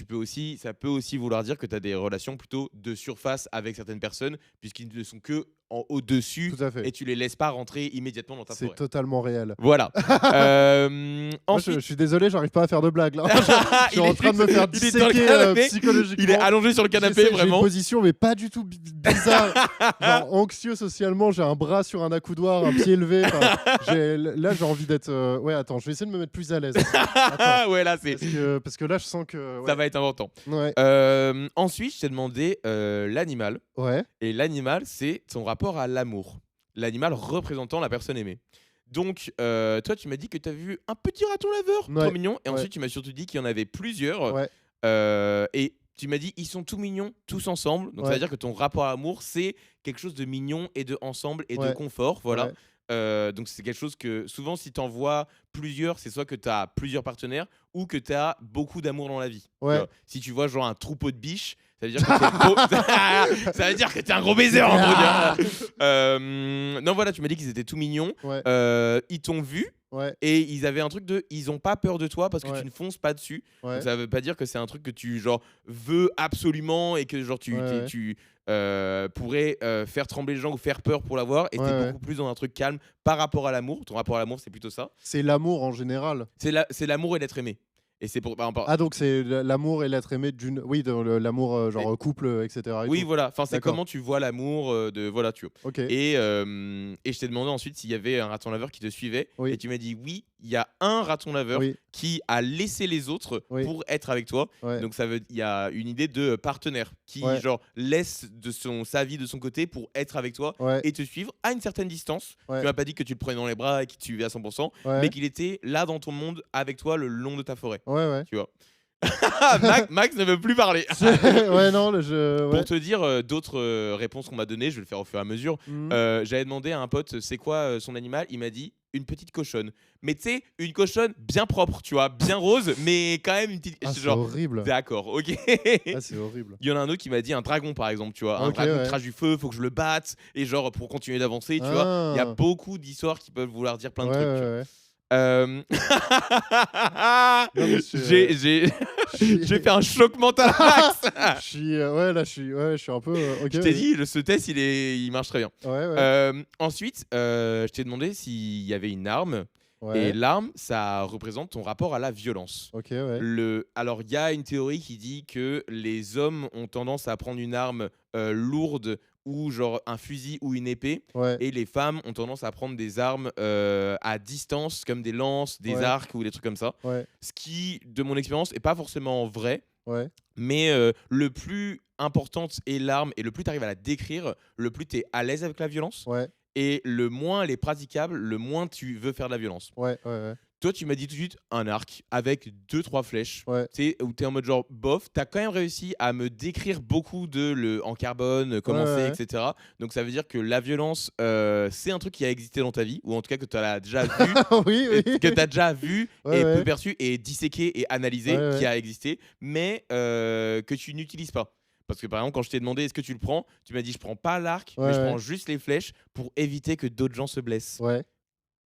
[SPEAKER 1] ça peut aussi vouloir dire que tu as des relations plutôt de surface avec certaines personnes, puisqu'ils ne sont que en au-dessus
[SPEAKER 2] Tout à fait.
[SPEAKER 1] et tu les laisses pas rentrer immédiatement dans ta
[SPEAKER 2] C'est
[SPEAKER 1] forêt.
[SPEAKER 2] totalement réel.
[SPEAKER 1] Voilà.
[SPEAKER 2] Moi,
[SPEAKER 1] Ensuite,
[SPEAKER 2] je suis désolé, j'arrive pas à faire de blagues là. Je suis
[SPEAKER 1] Il
[SPEAKER 2] en
[SPEAKER 1] est
[SPEAKER 2] train de me faire
[SPEAKER 1] il est dans le
[SPEAKER 2] disséquer
[SPEAKER 1] canapé,
[SPEAKER 2] psychologiquement.
[SPEAKER 1] il est allongé sur le canapé,
[SPEAKER 2] J'essaie, J'ai
[SPEAKER 1] vraiment.
[SPEAKER 2] une position, mais pas du tout bizarre. Genre anxieux socialement, j'ai un bras sur un accoudoir, un pied élevé. Là, j'ai envie d'être. Ouais, attends, je vais essayer de me mettre plus à l'aise. Attends,
[SPEAKER 1] Ouais, là, c'est.
[SPEAKER 2] parce que là, je sens que. Ouais.
[SPEAKER 1] Ça va être important.
[SPEAKER 2] Ouais.
[SPEAKER 1] Ensuite, je t'ai demandé l'animal.
[SPEAKER 2] Ouais.
[SPEAKER 1] Et l'animal, c'est son rapport à l'amour. L'animal représentant la personne aimée. Donc, toi, tu m'as dit que tu as vu un petit raton laveur,
[SPEAKER 2] Ouais.
[SPEAKER 1] trop mignon. Et
[SPEAKER 2] Ouais.
[SPEAKER 1] ensuite, tu m'as surtout dit qu'il y en avait plusieurs.
[SPEAKER 2] Ouais.
[SPEAKER 1] Et tu m'as dit, ils sont tout mignons, tous ensemble. Donc, ça
[SPEAKER 2] Ouais.
[SPEAKER 1] veut dire que ton rapport à l'amour, c'est quelque chose de mignon et de ensemble et de
[SPEAKER 2] Ouais.
[SPEAKER 1] confort. Voilà.
[SPEAKER 2] Ouais.
[SPEAKER 1] Donc, c'est quelque chose que souvent, si tu en vois plusieurs, c'est soit que tu as plusieurs partenaires ou que tu as beaucoup d'amour dans la vie. Tu
[SPEAKER 2] Ouais.
[SPEAKER 1] vois. Si tu vois genre un troupeau de biches, ça veut dire que t'es beau. Ça veut dire que t'es un gros baiser en gros. Non, voilà, tu m'as dit qu'ils étaient tout mignons.
[SPEAKER 2] Ouais.
[SPEAKER 1] Ils t'ont vu
[SPEAKER 2] Ouais.
[SPEAKER 1] et ils avaient un truc de. Ils ont pas peur de toi parce que
[SPEAKER 2] Ouais.
[SPEAKER 1] tu ne fonces pas dessus.
[SPEAKER 2] Ouais.
[SPEAKER 1] Donc ça veut pas dire que c'est un truc que tu genre veux absolument et que genre
[SPEAKER 2] Ouais.
[SPEAKER 1] tu pourrais faire trembler les gens ou faire peur pour l'avoir. Et
[SPEAKER 2] Ouais,
[SPEAKER 1] t'es
[SPEAKER 2] ouais.
[SPEAKER 1] beaucoup plus dans un truc calme par rapport à l'amour. Ton rapport à l'amour, c'est plutôt ça.
[SPEAKER 2] C'est l'amour en général.
[SPEAKER 1] C'est l'amour et l'être aimé. Et c'est pour.
[SPEAKER 2] Ah, donc c'est l'amour et l'être aimé d'une. Oui, l'amour genre couple, etc. et
[SPEAKER 1] Oui,
[SPEAKER 2] tout.
[SPEAKER 1] voilà. Enfin, c'est
[SPEAKER 2] D'accord.
[SPEAKER 1] comment tu vois l'amour de. Voilà, tu vois.
[SPEAKER 2] Ok.
[SPEAKER 1] Et je t'ai demandé ensuite s'il y avait un raton laveur qui te suivait.
[SPEAKER 2] Oui.
[SPEAKER 1] Et tu m'as dit oui, il y a un raton laveur
[SPEAKER 2] Oui.
[SPEAKER 1] qui a laissé les autres
[SPEAKER 2] Oui.
[SPEAKER 1] pour être avec toi.
[SPEAKER 2] Ouais.
[SPEAKER 1] Donc il y a une idée de partenaire qui
[SPEAKER 2] Ouais.
[SPEAKER 1] genre laisse sa vie de son côté pour être avec toi
[SPEAKER 2] Ouais.
[SPEAKER 1] et te suivre à une certaine distance.
[SPEAKER 2] Ouais.
[SPEAKER 1] Tu m'as pas dit que tu le prenais dans les bras et qu'il te suivait à 100%,
[SPEAKER 2] Ouais.
[SPEAKER 1] mais qu'il était là dans ton monde avec toi le long de ta forêt.
[SPEAKER 2] Ouais, ouais.
[SPEAKER 1] Tu vois. Max ne veut plus parler.
[SPEAKER 2] Ouais, non, ouais.
[SPEAKER 1] Pour te dire d'autres réponses qu'on m'a données, je vais le faire au fur et à mesure.
[SPEAKER 2] Mhm.
[SPEAKER 1] J'avais demandé à un pote c'est quoi son animal. Il m'a dit une petite cochonne. Mais tu sais, une cochonne bien propre, tu vois, bien rose, mais quand même une petite.
[SPEAKER 2] Ah, c'est
[SPEAKER 1] genre,
[SPEAKER 2] horrible.
[SPEAKER 1] d'accord, ok.
[SPEAKER 2] Ah, c'est horrible.
[SPEAKER 1] Il y en a un autre qui m'a dit un dragon par exemple, tu vois, un
[SPEAKER 2] Ok,
[SPEAKER 1] dragon
[SPEAKER 2] ouais.
[SPEAKER 1] qui crache du feu, faut que je le batte et genre pour continuer d'avancer, tu vois. Il y a
[SPEAKER 2] Ah.
[SPEAKER 1] beaucoup d'histoires qui peuvent vouloir dire plein de
[SPEAKER 2] Ouais,
[SPEAKER 1] trucs.
[SPEAKER 2] ouais,
[SPEAKER 1] tu vois.
[SPEAKER 2] ouais. mais
[SPEAKER 1] J'ai fait un choc mental à Max.
[SPEAKER 2] Je suis, ouais, je suis un peu. Ok.
[SPEAKER 1] Je t'ai dit, ce test, il marche très bien.
[SPEAKER 2] Ouais, ouais.
[SPEAKER 1] Ensuite, je t'ai demandé s'il y avait une arme.
[SPEAKER 2] Ouais.
[SPEAKER 1] Et l'arme, ça représente ton rapport à la violence.
[SPEAKER 2] Ok, ouais.
[SPEAKER 1] Alors, il y a une théorie qui dit que les hommes ont tendance à prendre une arme lourde ou genre un fusil ou une épée.
[SPEAKER 2] Ouais.
[SPEAKER 1] Et les femmes ont tendance à prendre des armes à distance, comme des lances, des
[SPEAKER 2] Ouais.
[SPEAKER 1] arcs ou des trucs comme ça.
[SPEAKER 2] Ouais.
[SPEAKER 1] Ce qui, de mon expérience, n'est pas forcément vrai.
[SPEAKER 2] Ouais.
[SPEAKER 1] Mais le plus important est l'arme, et le plus tu arrives à la décrire, le plus tu es à l'aise avec la violence.
[SPEAKER 2] Ouais.
[SPEAKER 1] Et le moins elle est praticable, le moins tu veux faire de la violence.
[SPEAKER 2] Ouais. Ouais.
[SPEAKER 1] Toi, tu m'as dit tout de suite un arc avec 2-3 flèches.
[SPEAKER 2] Ouais.
[SPEAKER 1] Tu sais, où tu es en mode genre bof. Tu as quand même réussi à me décrire beaucoup en carbone, comment
[SPEAKER 2] Ouais,
[SPEAKER 1] c'est,
[SPEAKER 2] ouais.
[SPEAKER 1] etc. Donc ça veut dire que la violence, c'est un truc qui a existé dans ta vie, ou en tout cas que tu as déjà vu.
[SPEAKER 2] Oui, oui.
[SPEAKER 1] Que tu as déjà vu
[SPEAKER 2] Ouais,
[SPEAKER 1] et
[SPEAKER 2] ouais.
[SPEAKER 1] peu perçu et disséqué et analysé,
[SPEAKER 2] Ouais, ouais.
[SPEAKER 1] qui a existé, mais que tu n'utilises pas. Parce que par exemple, quand je t'ai demandé est-ce que tu le prends, tu m'as dit je prends pas l'arc,
[SPEAKER 2] Ouais,
[SPEAKER 1] mais je
[SPEAKER 2] ouais.
[SPEAKER 1] prends juste les flèches pour éviter que d'autres gens se blessent.
[SPEAKER 2] Ouais.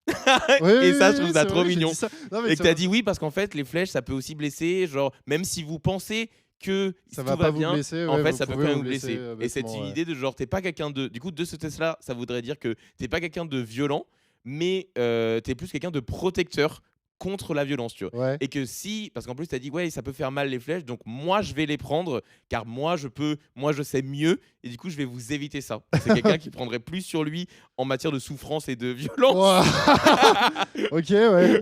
[SPEAKER 1] Et ça, je trouve ça
[SPEAKER 2] c'est
[SPEAKER 1] trop
[SPEAKER 2] vrai, j'ai
[SPEAKER 1] mignon.
[SPEAKER 2] dit ça. Non, mais
[SPEAKER 1] Et que
[SPEAKER 2] ça
[SPEAKER 1] t'as
[SPEAKER 2] va-
[SPEAKER 1] dit oui parce qu'en fait, les flèches, ça peut aussi blesser. Genre, même si vous pensez que
[SPEAKER 2] ça
[SPEAKER 1] tout
[SPEAKER 2] va
[SPEAKER 1] va
[SPEAKER 2] pas vous
[SPEAKER 1] bien,
[SPEAKER 2] blesser.
[SPEAKER 1] en
[SPEAKER 2] ouais,
[SPEAKER 1] fait,
[SPEAKER 2] vous
[SPEAKER 1] ça peut quand
[SPEAKER 2] pouvez
[SPEAKER 1] même
[SPEAKER 2] vous
[SPEAKER 1] vous blesser. Et cette
[SPEAKER 2] bêtement, ouais.
[SPEAKER 1] idée de genre, t'es pas quelqu'un de. Du coup, de ce test-là, ça voudrait dire que t'es pas quelqu'un de violent, mais t'es plus quelqu'un de protecteur contre la violence, tu vois.
[SPEAKER 2] Ouais.
[SPEAKER 1] Et que si, parce qu'en plus, tu as dit, ouais, ça peut faire mal les flèches, donc moi, je vais les prendre, car moi, je sais mieux, et du coup, je vais vous éviter ça. C'est quelqu'un qui prendrait plus sur lui en matière de souffrance et de violence.
[SPEAKER 2] Ouah. Ok, ouais.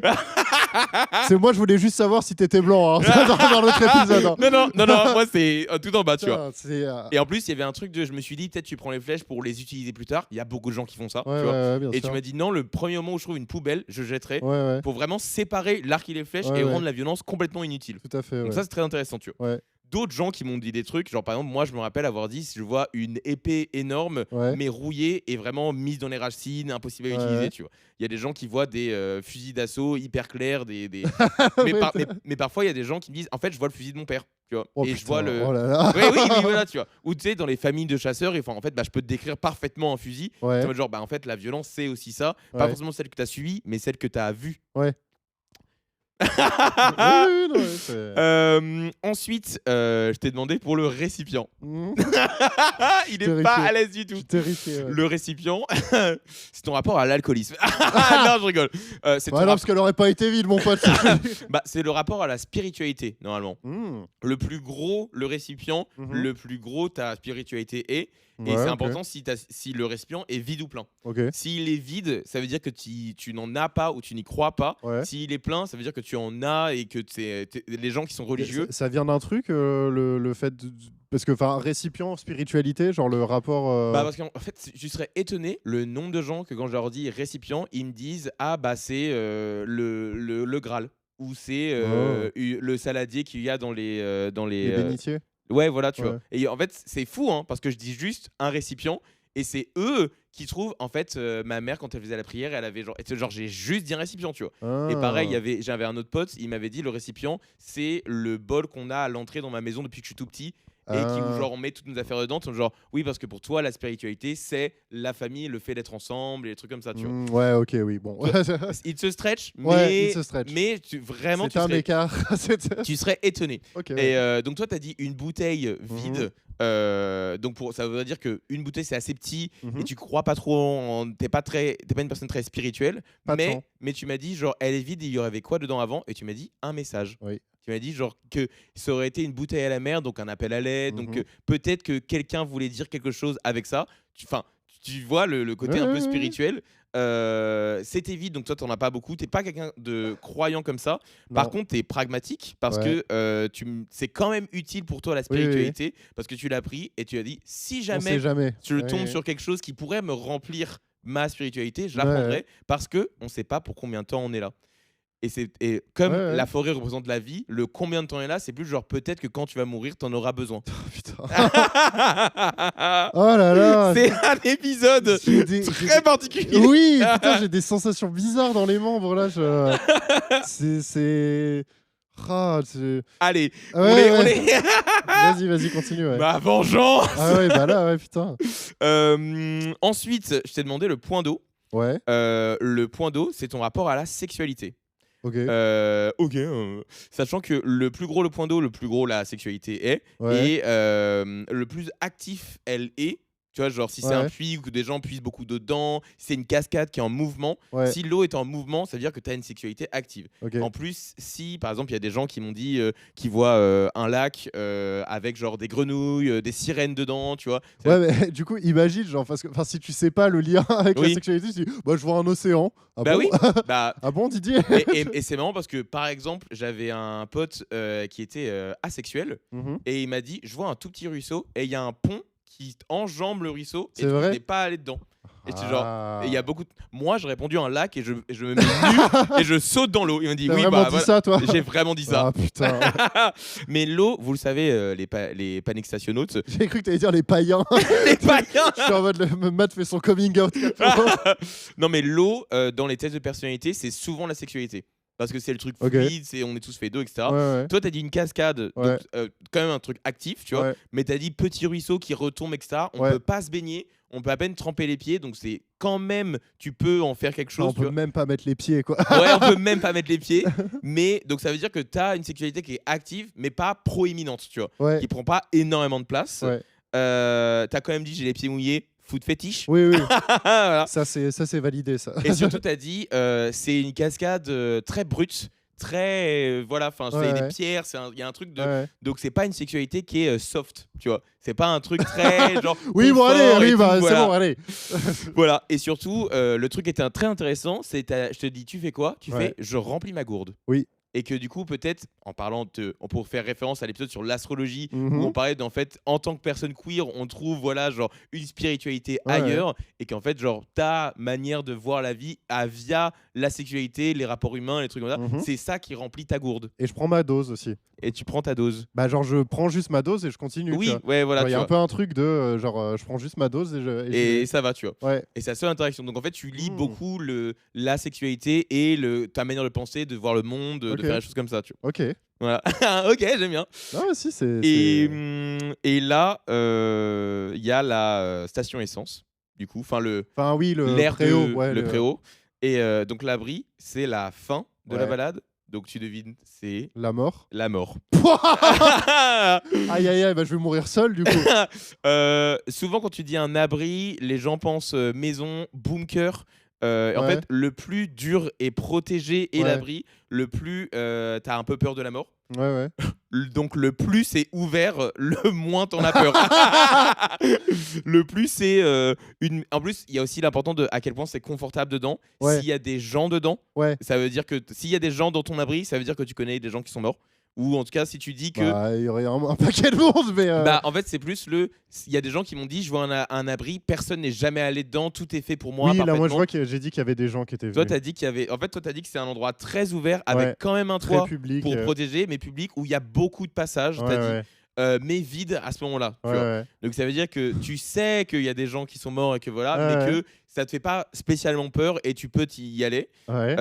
[SPEAKER 2] C'est moi, je voulais juste savoir si t'étais blanc hein, dans l'autre épisode. Hein.
[SPEAKER 1] Non, moi, c'est tout en bas, tu vois.
[SPEAKER 2] Putain, c'est.
[SPEAKER 1] Et en plus, il y avait un truc de, je me suis dit, peut-être tu prends les flèches pour les utiliser plus tard. Il y a beaucoup de gens qui font ça,
[SPEAKER 2] Ouais,
[SPEAKER 1] tu vois.
[SPEAKER 2] ouais, bien
[SPEAKER 1] Et
[SPEAKER 2] sûr.
[SPEAKER 1] tu m'as dit, non, le premier moment où je trouve une poubelle, je jetterai
[SPEAKER 2] Ouais, ouais.
[SPEAKER 1] pour vraiment séparer l'arc et les flèches
[SPEAKER 2] Ouais,
[SPEAKER 1] et
[SPEAKER 2] ouais.
[SPEAKER 1] rendre la violence complètement inutile.
[SPEAKER 2] Tout à fait.
[SPEAKER 1] Donc
[SPEAKER 2] Ouais.
[SPEAKER 1] ça, c'est très intéressant, tu vois.
[SPEAKER 2] Ouais.
[SPEAKER 1] d'autres gens qui m'ont dit des trucs. Genre, par exemple, moi, je me rappelle avoir dit, si je vois une épée énorme,
[SPEAKER 2] Ouais.
[SPEAKER 1] mais rouillée et vraiment mise dans les racines, impossible à
[SPEAKER 2] Ouais.
[SPEAKER 1] utiliser, tu vois. Il y a des gens qui voient des fusils d'assaut hyper clairs, mais,
[SPEAKER 2] Ouais,
[SPEAKER 1] mais parfois, il y a des gens qui me disent, en fait, je vois le fusil de mon père, tu vois.
[SPEAKER 2] Oh,
[SPEAKER 1] et
[SPEAKER 2] putain,
[SPEAKER 1] je vois le.
[SPEAKER 2] oh là là.
[SPEAKER 1] Oui, oui, oui, voilà, tu vois. Ou tu sais, dans les familles de chasseurs, et, en fait, bah, je peux te décrire parfaitement un fusil.
[SPEAKER 2] Ouais.
[SPEAKER 1] En mode genre, bah, en fait, la violence, c'est aussi ça. Pas
[SPEAKER 2] Ouais.
[SPEAKER 1] forcément celle que tu as suivie, mais celle que tu as vue.
[SPEAKER 2] Ouais. Oui, oui, non, ouais,
[SPEAKER 1] Ensuite, je t'ai demandé pour le récipient.
[SPEAKER 2] Mhm.
[SPEAKER 1] Il
[SPEAKER 2] Terrifié.
[SPEAKER 1] est pas à l'aise du
[SPEAKER 2] Je
[SPEAKER 1] tout.
[SPEAKER 2] suis terrifié. Ouais.
[SPEAKER 1] Le récipient, c'est ton rapport à l'alcoolisme. Non, je rigole. C'est ton
[SPEAKER 2] Ouais, non, parce qu'elle aurait pas été vide, mon pote.
[SPEAKER 1] bah, c'est le rapport à la spiritualité, normalement.
[SPEAKER 2] Mhm.
[SPEAKER 1] Le plus gros, le récipient,
[SPEAKER 2] Mhm.
[SPEAKER 1] le plus gros, ta spiritualité est. Et
[SPEAKER 2] Ouais,
[SPEAKER 1] c'est
[SPEAKER 2] ok.
[SPEAKER 1] important si le récipient est vide ou plein.
[SPEAKER 2] Ok.
[SPEAKER 1] S'il est vide, ça veut dire que tu n'en as pas ou tu n'y crois pas.
[SPEAKER 2] Ouais.
[SPEAKER 1] S'il est plein, ça veut dire que tu en as et que les gens qui sont religieux.
[SPEAKER 2] Ça vient d'un truc, le fait parce que récipient, spiritualité, genre le rapport.
[SPEAKER 1] Bah parce qu'en fait, je serais étonné le nombre de gens que quand je leur dis récipient, ils me disent ah bah c'est le Graal ou c'est le saladier qu'il y a dans les
[SPEAKER 2] les bénitiers.
[SPEAKER 1] ouais voilà tu
[SPEAKER 2] Ouais.
[SPEAKER 1] vois. Et en fait c'est fou hein, parce que je dis juste un récipient et c'est eux qui trouvent en fait ma mère quand elle faisait la prière elle avait genre j'ai juste dit un récipient tu vois. Et pareil, j'avais un autre pote, il m'avait dit le récipient, c'est le bol qu'on a à l'entrée dans ma maison depuis que je suis tout petit et où genre on met toutes nos affaires dedans. Genre oui parce que pour toi la spiritualité c'est la famille, le fait d'être ensemble et des trucs comme ça tu vois.
[SPEAKER 2] Ouais, ok, oui, bon.
[SPEAKER 1] Il se stretch,
[SPEAKER 2] Ouais, il se stretch.
[SPEAKER 1] mais vraiment
[SPEAKER 2] C'est un écart.
[SPEAKER 1] tu serais étonné.
[SPEAKER 2] Ok.
[SPEAKER 1] Et donc toi tu as dit une bouteille vide. Donc ça veut dire qu'une bouteille c'est assez petit
[SPEAKER 2] Mhm.
[SPEAKER 1] et tu crois pas trop t'es pas une personne très spirituelle
[SPEAKER 2] Pas tant.
[SPEAKER 1] mais tu m'as dit genre elle est vide et il y avait quoi dedans avant et tu m'as dit un message.
[SPEAKER 2] Oui.
[SPEAKER 1] Tu m'as dit genre que ça aurait été une bouteille à la mer donc un appel à l'aide donc
[SPEAKER 2] Mhm.
[SPEAKER 1] peut-être que quelqu'un voulait dire quelque chose avec ça. Tu vois le côté un peu
[SPEAKER 2] Ouais.
[SPEAKER 1] spirituel. C'était vide donc toi t'en as pas beaucoup, t'es pas quelqu'un de croyant comme ça. Par
[SPEAKER 2] Non.
[SPEAKER 1] contre t'es pragmatique parce
[SPEAKER 2] Ouais.
[SPEAKER 1] que c'est quand même utile pour toi la
[SPEAKER 2] Oui, oui, oui.
[SPEAKER 1] spiritualité parce que tu l'as pris et tu as dit si
[SPEAKER 2] On
[SPEAKER 1] jamais
[SPEAKER 2] sait jamais.
[SPEAKER 1] je tombe
[SPEAKER 2] Ouais.
[SPEAKER 1] sur quelque chose qui pourrait me remplir ma spiritualité, je la
[SPEAKER 2] Ouais,
[SPEAKER 1] prendrai
[SPEAKER 2] ouais.
[SPEAKER 1] parce que on sait pas pour combien de temps on est là. Et comme
[SPEAKER 2] Ouais, ouais.
[SPEAKER 1] la forêt représente la vie, le combien de temps est là, c'est plus genre peut-être que quand tu vas mourir, t'en auras besoin.
[SPEAKER 2] Oh, putain. Oh là là.
[SPEAKER 1] C'est un épisode
[SPEAKER 2] J'ai des-
[SPEAKER 1] très particulier.
[SPEAKER 2] Oui, putain, j'ai des sensations bizarres dans les membres là. C'est. Ah,
[SPEAKER 1] Allez,
[SPEAKER 2] Ouais,
[SPEAKER 1] on
[SPEAKER 2] ouais.
[SPEAKER 1] est...
[SPEAKER 2] Vas-y, continue. Ouais.
[SPEAKER 1] Ma vengeance.
[SPEAKER 2] Ah ouais, bah là, ouais, putain.
[SPEAKER 1] Ensuite, je t'ai demandé le point d'eau.
[SPEAKER 2] Ouais,
[SPEAKER 1] Le point d'eau, c'est ton rapport à la sexualité.
[SPEAKER 2] ok.
[SPEAKER 1] Ok. Sachant que le plus gros le point d'eau, le plus gros la sexualité est.
[SPEAKER 2] Ouais.
[SPEAKER 1] Et le plus actif elle est. Tu vois, genre si c'est
[SPEAKER 2] Ouais.
[SPEAKER 1] un puits où des gens puissent beaucoup d'eau dedans, si c'est une cascade qui est en mouvement.
[SPEAKER 2] Ouais.
[SPEAKER 1] Si l'eau est en mouvement, ça veut dire que tu as une sexualité active.
[SPEAKER 2] Ok.
[SPEAKER 1] En plus, si par exemple il y a des gens qui m'ont dit qu'ils voient un lac avec genre des grenouilles, des sirènes dedans, tu vois. Ça-
[SPEAKER 2] Ouais, mais du coup, imagine, genre, parce que si tu sais pas le lien avec la
[SPEAKER 1] Oui.
[SPEAKER 2] sexualité, tu dis, bah, je vois un océan. Ah
[SPEAKER 1] Bah
[SPEAKER 2] bon
[SPEAKER 1] oui. Bah,
[SPEAKER 2] Ah bon, Didier
[SPEAKER 1] et c'est marrant parce que par exemple, j'avais un pote qui était asexuel
[SPEAKER 2] Mhm.
[SPEAKER 1] et il m'a dit je vois un tout petit ruisseau et il y a un pont qui enjambe le ruisseau et
[SPEAKER 2] C'est
[SPEAKER 1] du coup,
[SPEAKER 2] vrai
[SPEAKER 1] je n'ai pas allé dedans. Et j'étais genre,
[SPEAKER 2] Ah.
[SPEAKER 1] et il y a beaucoup de... Moi, j'ai répondu un lac et je me mets nu et je saute dans l'eau. Il m'a dit
[SPEAKER 2] T'as
[SPEAKER 1] oui,
[SPEAKER 2] vraiment
[SPEAKER 1] bah
[SPEAKER 2] dit
[SPEAKER 1] voilà.
[SPEAKER 2] ça, toi
[SPEAKER 1] J'ai vraiment dit ça.
[SPEAKER 2] Ah putain.
[SPEAKER 1] Mais l'eau, vous le savez, les paniques stationnautes,
[SPEAKER 2] J'ai cru que t'allais dire les païens.
[SPEAKER 1] les païens.
[SPEAKER 2] Je suis en mode, Matt fait son coming out.
[SPEAKER 1] Non, mais l'eau, dans les tests de personnalité, c'est souvent la sexualité. Parce que c'est le truc
[SPEAKER 2] Ok.
[SPEAKER 1] fluide, on est tous faits d'eau, etc.
[SPEAKER 2] Ouais, ouais.
[SPEAKER 1] Toi, t'as dit une cascade,
[SPEAKER 2] Ouais.
[SPEAKER 1] donc quand même un truc actif, tu vois.
[SPEAKER 2] Ouais.
[SPEAKER 1] Mais t'as dit petit ruisseau qui retombe, etc. On
[SPEAKER 2] Ouais.
[SPEAKER 1] peut pas se baigner, on peut à peine tremper les pieds, donc c'est quand même, tu peux en faire quelque chose.
[SPEAKER 2] On
[SPEAKER 1] tu
[SPEAKER 2] peut
[SPEAKER 1] vois.
[SPEAKER 2] même pas mettre les pieds, quoi.
[SPEAKER 1] Ouais, on peut même pas mettre les pieds. Mais donc ça veut dire que t'as une sexualité qui est active, mais pas proéminente, tu vois.
[SPEAKER 2] Ouais.
[SPEAKER 1] Qui prend pas énormément de place.
[SPEAKER 2] Ouais.
[SPEAKER 1] T'as quand même dit j'ai les pieds mouillés, foot fétiche.
[SPEAKER 2] Oui, oui.
[SPEAKER 1] Voilà.
[SPEAKER 2] Ça, c'est validé, ça.
[SPEAKER 1] Et surtout, t'as dit c'est une cascade très brute. Très voilà, enfin
[SPEAKER 2] Ouais,
[SPEAKER 1] c'est des
[SPEAKER 2] ouais.
[SPEAKER 1] pierres, il y a un truc de
[SPEAKER 2] Ouais.
[SPEAKER 1] donc c'est pas une sexualité qui est soft, tu vois. C'est pas un truc très genre
[SPEAKER 2] Oui, bon,
[SPEAKER 1] confort
[SPEAKER 2] allez,
[SPEAKER 1] et
[SPEAKER 2] oui,
[SPEAKER 1] tout,
[SPEAKER 2] bah, c'est
[SPEAKER 1] voilà.
[SPEAKER 2] bon, allez.
[SPEAKER 1] Voilà, et surtout le truc était très intéressant, c'est je te dis tu fais quoi? Tu
[SPEAKER 2] Ouais.
[SPEAKER 1] fais je remplis ma gourde.
[SPEAKER 2] Oui.
[SPEAKER 1] et que du coup peut-être en parlant on pourrait faire référence à l'épisode sur l'astrologie
[SPEAKER 2] Mhm.
[SPEAKER 1] où on parlait d'en fait en tant que personne queer on trouve voilà genre une spiritualité
[SPEAKER 2] Ouais,
[SPEAKER 1] ailleurs et qu'en fait genre ta manière de voir la vie via la sexualité, les rapports humains, les trucs comme ça,
[SPEAKER 2] Mhm.
[SPEAKER 1] c'est ça qui remplit ta gourde
[SPEAKER 2] Et je prends ma dose aussi.
[SPEAKER 1] et tu prends ta dose.
[SPEAKER 2] Bah, genre, je prends juste ma dose et je continue.
[SPEAKER 1] Oui,
[SPEAKER 2] tu vois.
[SPEAKER 1] ouais, voilà,
[SPEAKER 2] Genre, il y
[SPEAKER 1] tu
[SPEAKER 2] a un
[SPEAKER 1] vois.
[SPEAKER 2] peu un truc de je prends juste ma dose et je. Et
[SPEAKER 1] Et
[SPEAKER 2] je-
[SPEAKER 1] ça va, tu vois.
[SPEAKER 2] Ouais.
[SPEAKER 1] Et c'est la seule interaction. Donc en fait, tu lis
[SPEAKER 2] Mm.
[SPEAKER 1] beaucoup la sexualité et ta manière de penser, de voir le monde,
[SPEAKER 2] Ok.
[SPEAKER 1] de faire les choses comme ça, tu vois.
[SPEAKER 2] Ok.
[SPEAKER 1] Voilà. Ok, j'aime bien.
[SPEAKER 2] Non, mais si, c'est.
[SPEAKER 1] Et là, il y a la station essence, du coup, enfin
[SPEAKER 2] Enfin, oui, le
[SPEAKER 1] l'air
[SPEAKER 2] préau.
[SPEAKER 1] de
[SPEAKER 2] Ouais,
[SPEAKER 1] le préau. Et donc l'abri, c'est la fin de la
[SPEAKER 2] Ouais.
[SPEAKER 1] balade. Donc tu devines, c'est
[SPEAKER 2] La mort.
[SPEAKER 1] la mort.
[SPEAKER 2] Aïe, aïe, aïe, bah, je vais mourir seul, du coup.
[SPEAKER 1] Souvent, quand tu dis un abri, les gens pensent maison, bunker. En
[SPEAKER 2] Ouais.
[SPEAKER 1] fait, le plus dur est protégé et
[SPEAKER 2] Ouais.
[SPEAKER 1] l'abri, le plus t'as un peu peur de la mort.
[SPEAKER 2] Ouais, ouais.
[SPEAKER 1] Donc le plus c'est ouvert, le moins t'en as peur. Le plus c'est une. En plus, il y a aussi l'important de à quel point c'est confortable dedans.
[SPEAKER 2] Ouais.
[SPEAKER 1] S'il y a des gens dedans,
[SPEAKER 2] Ouais.
[SPEAKER 1] ça veut dire que s'il y a des gens dans ton abri, ça veut dire que tu connais des gens qui sont morts. Ou en tout cas, si tu dis que
[SPEAKER 2] Bah, il y aurait un paquet de monde, mais.
[SPEAKER 1] bah, en fait, c'est plus il y a des gens qui m'ont dit je vois un abri, personne n'est jamais allé dedans, tout est fait pour moi.
[SPEAKER 2] oui, là, moi, je
[SPEAKER 1] parfaitement.
[SPEAKER 2] vois que j'ai dit qu'il y avait des gens qui étaient
[SPEAKER 1] Toi,
[SPEAKER 2] venus.
[SPEAKER 1] t'as dit qu'il y avait. En fait, toi, t'as dit que c'est un endroit très ouvert avec
[SPEAKER 2] Ouais.
[SPEAKER 1] quand même un
[SPEAKER 2] Très
[SPEAKER 1] toit
[SPEAKER 2] public.
[SPEAKER 1] pour protéger, mais public où il y a beaucoup de passages.
[SPEAKER 2] Ouais,
[SPEAKER 1] T'as dit,
[SPEAKER 2] ouais.
[SPEAKER 1] mais vide à ce moment-là. tu
[SPEAKER 2] Ouais,
[SPEAKER 1] vois.
[SPEAKER 2] ouais.
[SPEAKER 1] Donc ça veut dire que tu sais qu'il y a des gens qui sont morts et que voilà,
[SPEAKER 2] Ouais,
[SPEAKER 1] mais
[SPEAKER 2] ouais.
[SPEAKER 1] que ça te fait pas spécialement peur et tu peux y aller.
[SPEAKER 2] Ouais.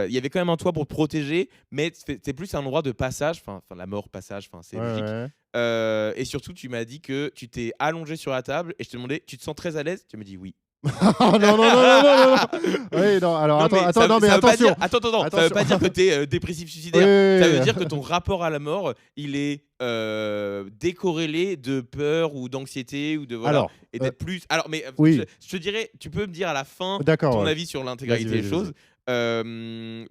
[SPEAKER 1] Il y avait quand même un toit pour te protéger, mais c'est plus un endroit de passage, enfin la mort passage, enfin c'est
[SPEAKER 2] Ouais,
[SPEAKER 1] logique.
[SPEAKER 2] ouais.
[SPEAKER 1] Et surtout, tu m'as dit que tu t'es allongé sur la table et je te demandais, tu te sens très à l'aise? Tu me dis oui.
[SPEAKER 2] Oh, non, non, non, non, non, non. Oui, non, alors
[SPEAKER 1] Non,
[SPEAKER 2] attends, attends, non, mais
[SPEAKER 1] ça veut pas
[SPEAKER 2] attention.
[SPEAKER 1] dire- attends, ça veut
[SPEAKER 2] Attention.
[SPEAKER 1] pas dire que tu es dépressif suicidaire.
[SPEAKER 2] Oui,
[SPEAKER 1] Ça
[SPEAKER 2] oui,
[SPEAKER 1] veut
[SPEAKER 2] oui.
[SPEAKER 1] dire que ton rapport à la mort, il est décorrélé de peur ou d'anxiété ou de voilà.
[SPEAKER 2] Alors,
[SPEAKER 1] Et d'être plus. Alors, mais
[SPEAKER 2] oui.
[SPEAKER 1] je te dirais, tu peux me dire à la fin
[SPEAKER 2] d'accord.
[SPEAKER 1] ton
[SPEAKER 2] ouais.
[SPEAKER 1] avis sur l'intégralité
[SPEAKER 2] Vas-y,
[SPEAKER 1] des
[SPEAKER 2] vas-y,
[SPEAKER 1] choses.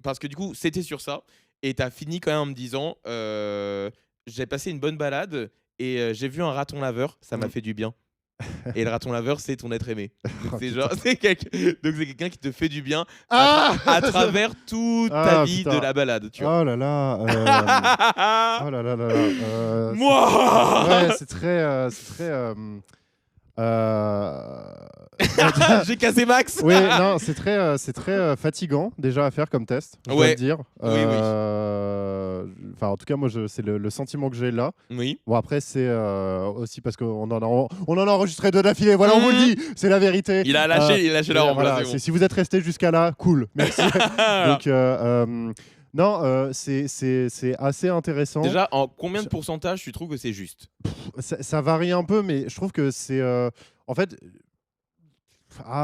[SPEAKER 1] Parce que du coup, c'était sur ça. Et tu as fini quand même en me disant j'ai passé une bonne balade et j'ai vu un raton laveur, ça m'a
[SPEAKER 2] Mm.
[SPEAKER 1] fait du bien. Et le raton laveur, c'est ton être aimé. Donc
[SPEAKER 2] Oh,
[SPEAKER 1] c'est
[SPEAKER 2] putain.
[SPEAKER 1] genre, donc c'est quelqu'un qui te fait du bien
[SPEAKER 2] Ah
[SPEAKER 1] à travers toute ta
[SPEAKER 2] Ah,
[SPEAKER 1] vie
[SPEAKER 2] putain.
[SPEAKER 1] de la balade, tu vois.
[SPEAKER 2] Oh là là. Oh là là là là.
[SPEAKER 1] Moi
[SPEAKER 2] Ouais, c'est très.
[SPEAKER 1] J'ai cassé Max.
[SPEAKER 2] Oui, non, c'est très fatigant déjà à faire comme test, je dois
[SPEAKER 1] Ouais.
[SPEAKER 2] le dire.
[SPEAKER 1] Oui, oui.
[SPEAKER 2] Enfin, en tout cas, moi, c'est le sentiment que j'ai là.
[SPEAKER 1] Oui.
[SPEAKER 2] Bon, après, c'est aussi parce qu'on on en a enregistré deux d'affilée. Voilà, on vous le dit, c'est la vérité.
[SPEAKER 1] Il a lâché, il a lâché la rampe, là,
[SPEAKER 2] Voilà,
[SPEAKER 1] c'est bon.
[SPEAKER 2] si vous êtes resté jusqu'à là, cool, merci. Donc, non, c'est assez intéressant.
[SPEAKER 1] Déjà, en combien de pourcentage tu trouves que c'est juste?
[SPEAKER 2] Ça varie un peu, mais je trouve que c'est. En fait.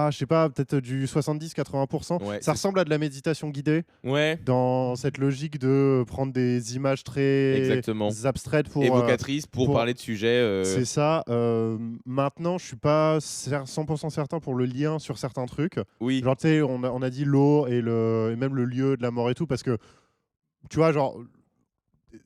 [SPEAKER 2] Je sais pas, peut-être du 70-80%.
[SPEAKER 1] Ouais,
[SPEAKER 2] Ça ressemble à de la méditation guidée,
[SPEAKER 1] Ouais,
[SPEAKER 2] dans cette logique de prendre des images très
[SPEAKER 1] Exactement.
[SPEAKER 2] abstraites pour.
[SPEAKER 1] évocatrice pour
[SPEAKER 2] pour-
[SPEAKER 1] parler de sujets.
[SPEAKER 2] C'est ça. Maintenant, je suis pas 100% certain pour le lien sur certains trucs.
[SPEAKER 1] Oui,
[SPEAKER 2] Genre, tu sais, on a dit l'eau et même le lieu de la mort et tout, parce que, tu vois, genre,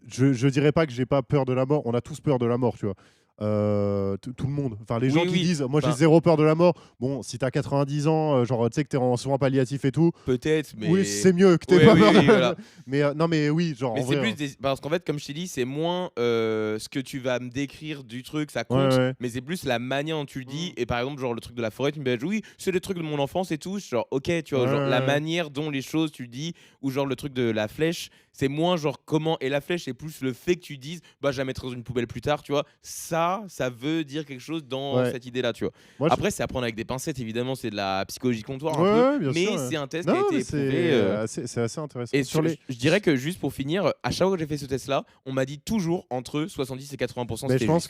[SPEAKER 2] je dirais pas que j'ai pas peur de la mort. On a tous peur de la mort, tu vois. Tout le monde. Enfin, les
[SPEAKER 1] Oui,
[SPEAKER 2] gens qui
[SPEAKER 1] oui.
[SPEAKER 2] disent, moi, j'ai
[SPEAKER 1] Enfin-
[SPEAKER 2] zéro peur de la mort. Bon, si t'as 90 ans, genre, tu sais que t'es en soins palliatifs et tout,
[SPEAKER 1] peut-être, mais.
[SPEAKER 2] oui, c'est mieux que t'aies
[SPEAKER 1] Oui,
[SPEAKER 2] pas
[SPEAKER 1] oui,
[SPEAKER 2] peur.
[SPEAKER 1] oui, voilà.
[SPEAKER 2] Mais non, mais oui, genre,
[SPEAKER 1] Mais
[SPEAKER 2] en
[SPEAKER 1] c'est
[SPEAKER 2] vrai,
[SPEAKER 1] plus parce qu'en fait, comme je t'ai dit, c'est moins ce que tu vas me décrire du truc, ça
[SPEAKER 2] Ouais,
[SPEAKER 1] compte,
[SPEAKER 2] ouais.
[SPEAKER 1] mais c'est plus la manière dont tu le dis.
[SPEAKER 2] Mm.
[SPEAKER 1] Et par exemple, genre le truc de la forêt, tu me dis oui, c'est des trucs de mon enfance et tout. Genre, ok, tu vois,
[SPEAKER 2] Ouais,
[SPEAKER 1] genre
[SPEAKER 2] ouais,
[SPEAKER 1] la
[SPEAKER 2] ouais.
[SPEAKER 1] manière dont les choses tu le dis, ou genre le truc de la flèche, c'est moins genre comment. Et la flèche, c'est plus le fait que tu dises bah, je la mettrai dans une poubelle plus tard, tu vois. Ça veut dire quelque chose dans
[SPEAKER 2] Ouais.
[SPEAKER 1] cette idée-là, tu vois.
[SPEAKER 2] Moi, je-
[SPEAKER 1] Après, c'est à prendre avec des pincettes, évidemment, c'est de la psychologie comptoir
[SPEAKER 2] Ouais,
[SPEAKER 1] un peu,
[SPEAKER 2] ouais, bien
[SPEAKER 1] mais
[SPEAKER 2] sûr, ouais.
[SPEAKER 1] c'est un test
[SPEAKER 2] Non,
[SPEAKER 1] qui a été
[SPEAKER 2] mais
[SPEAKER 1] éprouvé.
[SPEAKER 2] c'est assez intéressant.
[SPEAKER 1] Et
[SPEAKER 2] sur les...
[SPEAKER 1] je dirais que juste pour finir, à chaque fois que j'ai fait ce test-là, on m'a dit toujours entre 70 et 80%.
[SPEAKER 2] Mais
[SPEAKER 1] c'était
[SPEAKER 2] je pense
[SPEAKER 1] juste.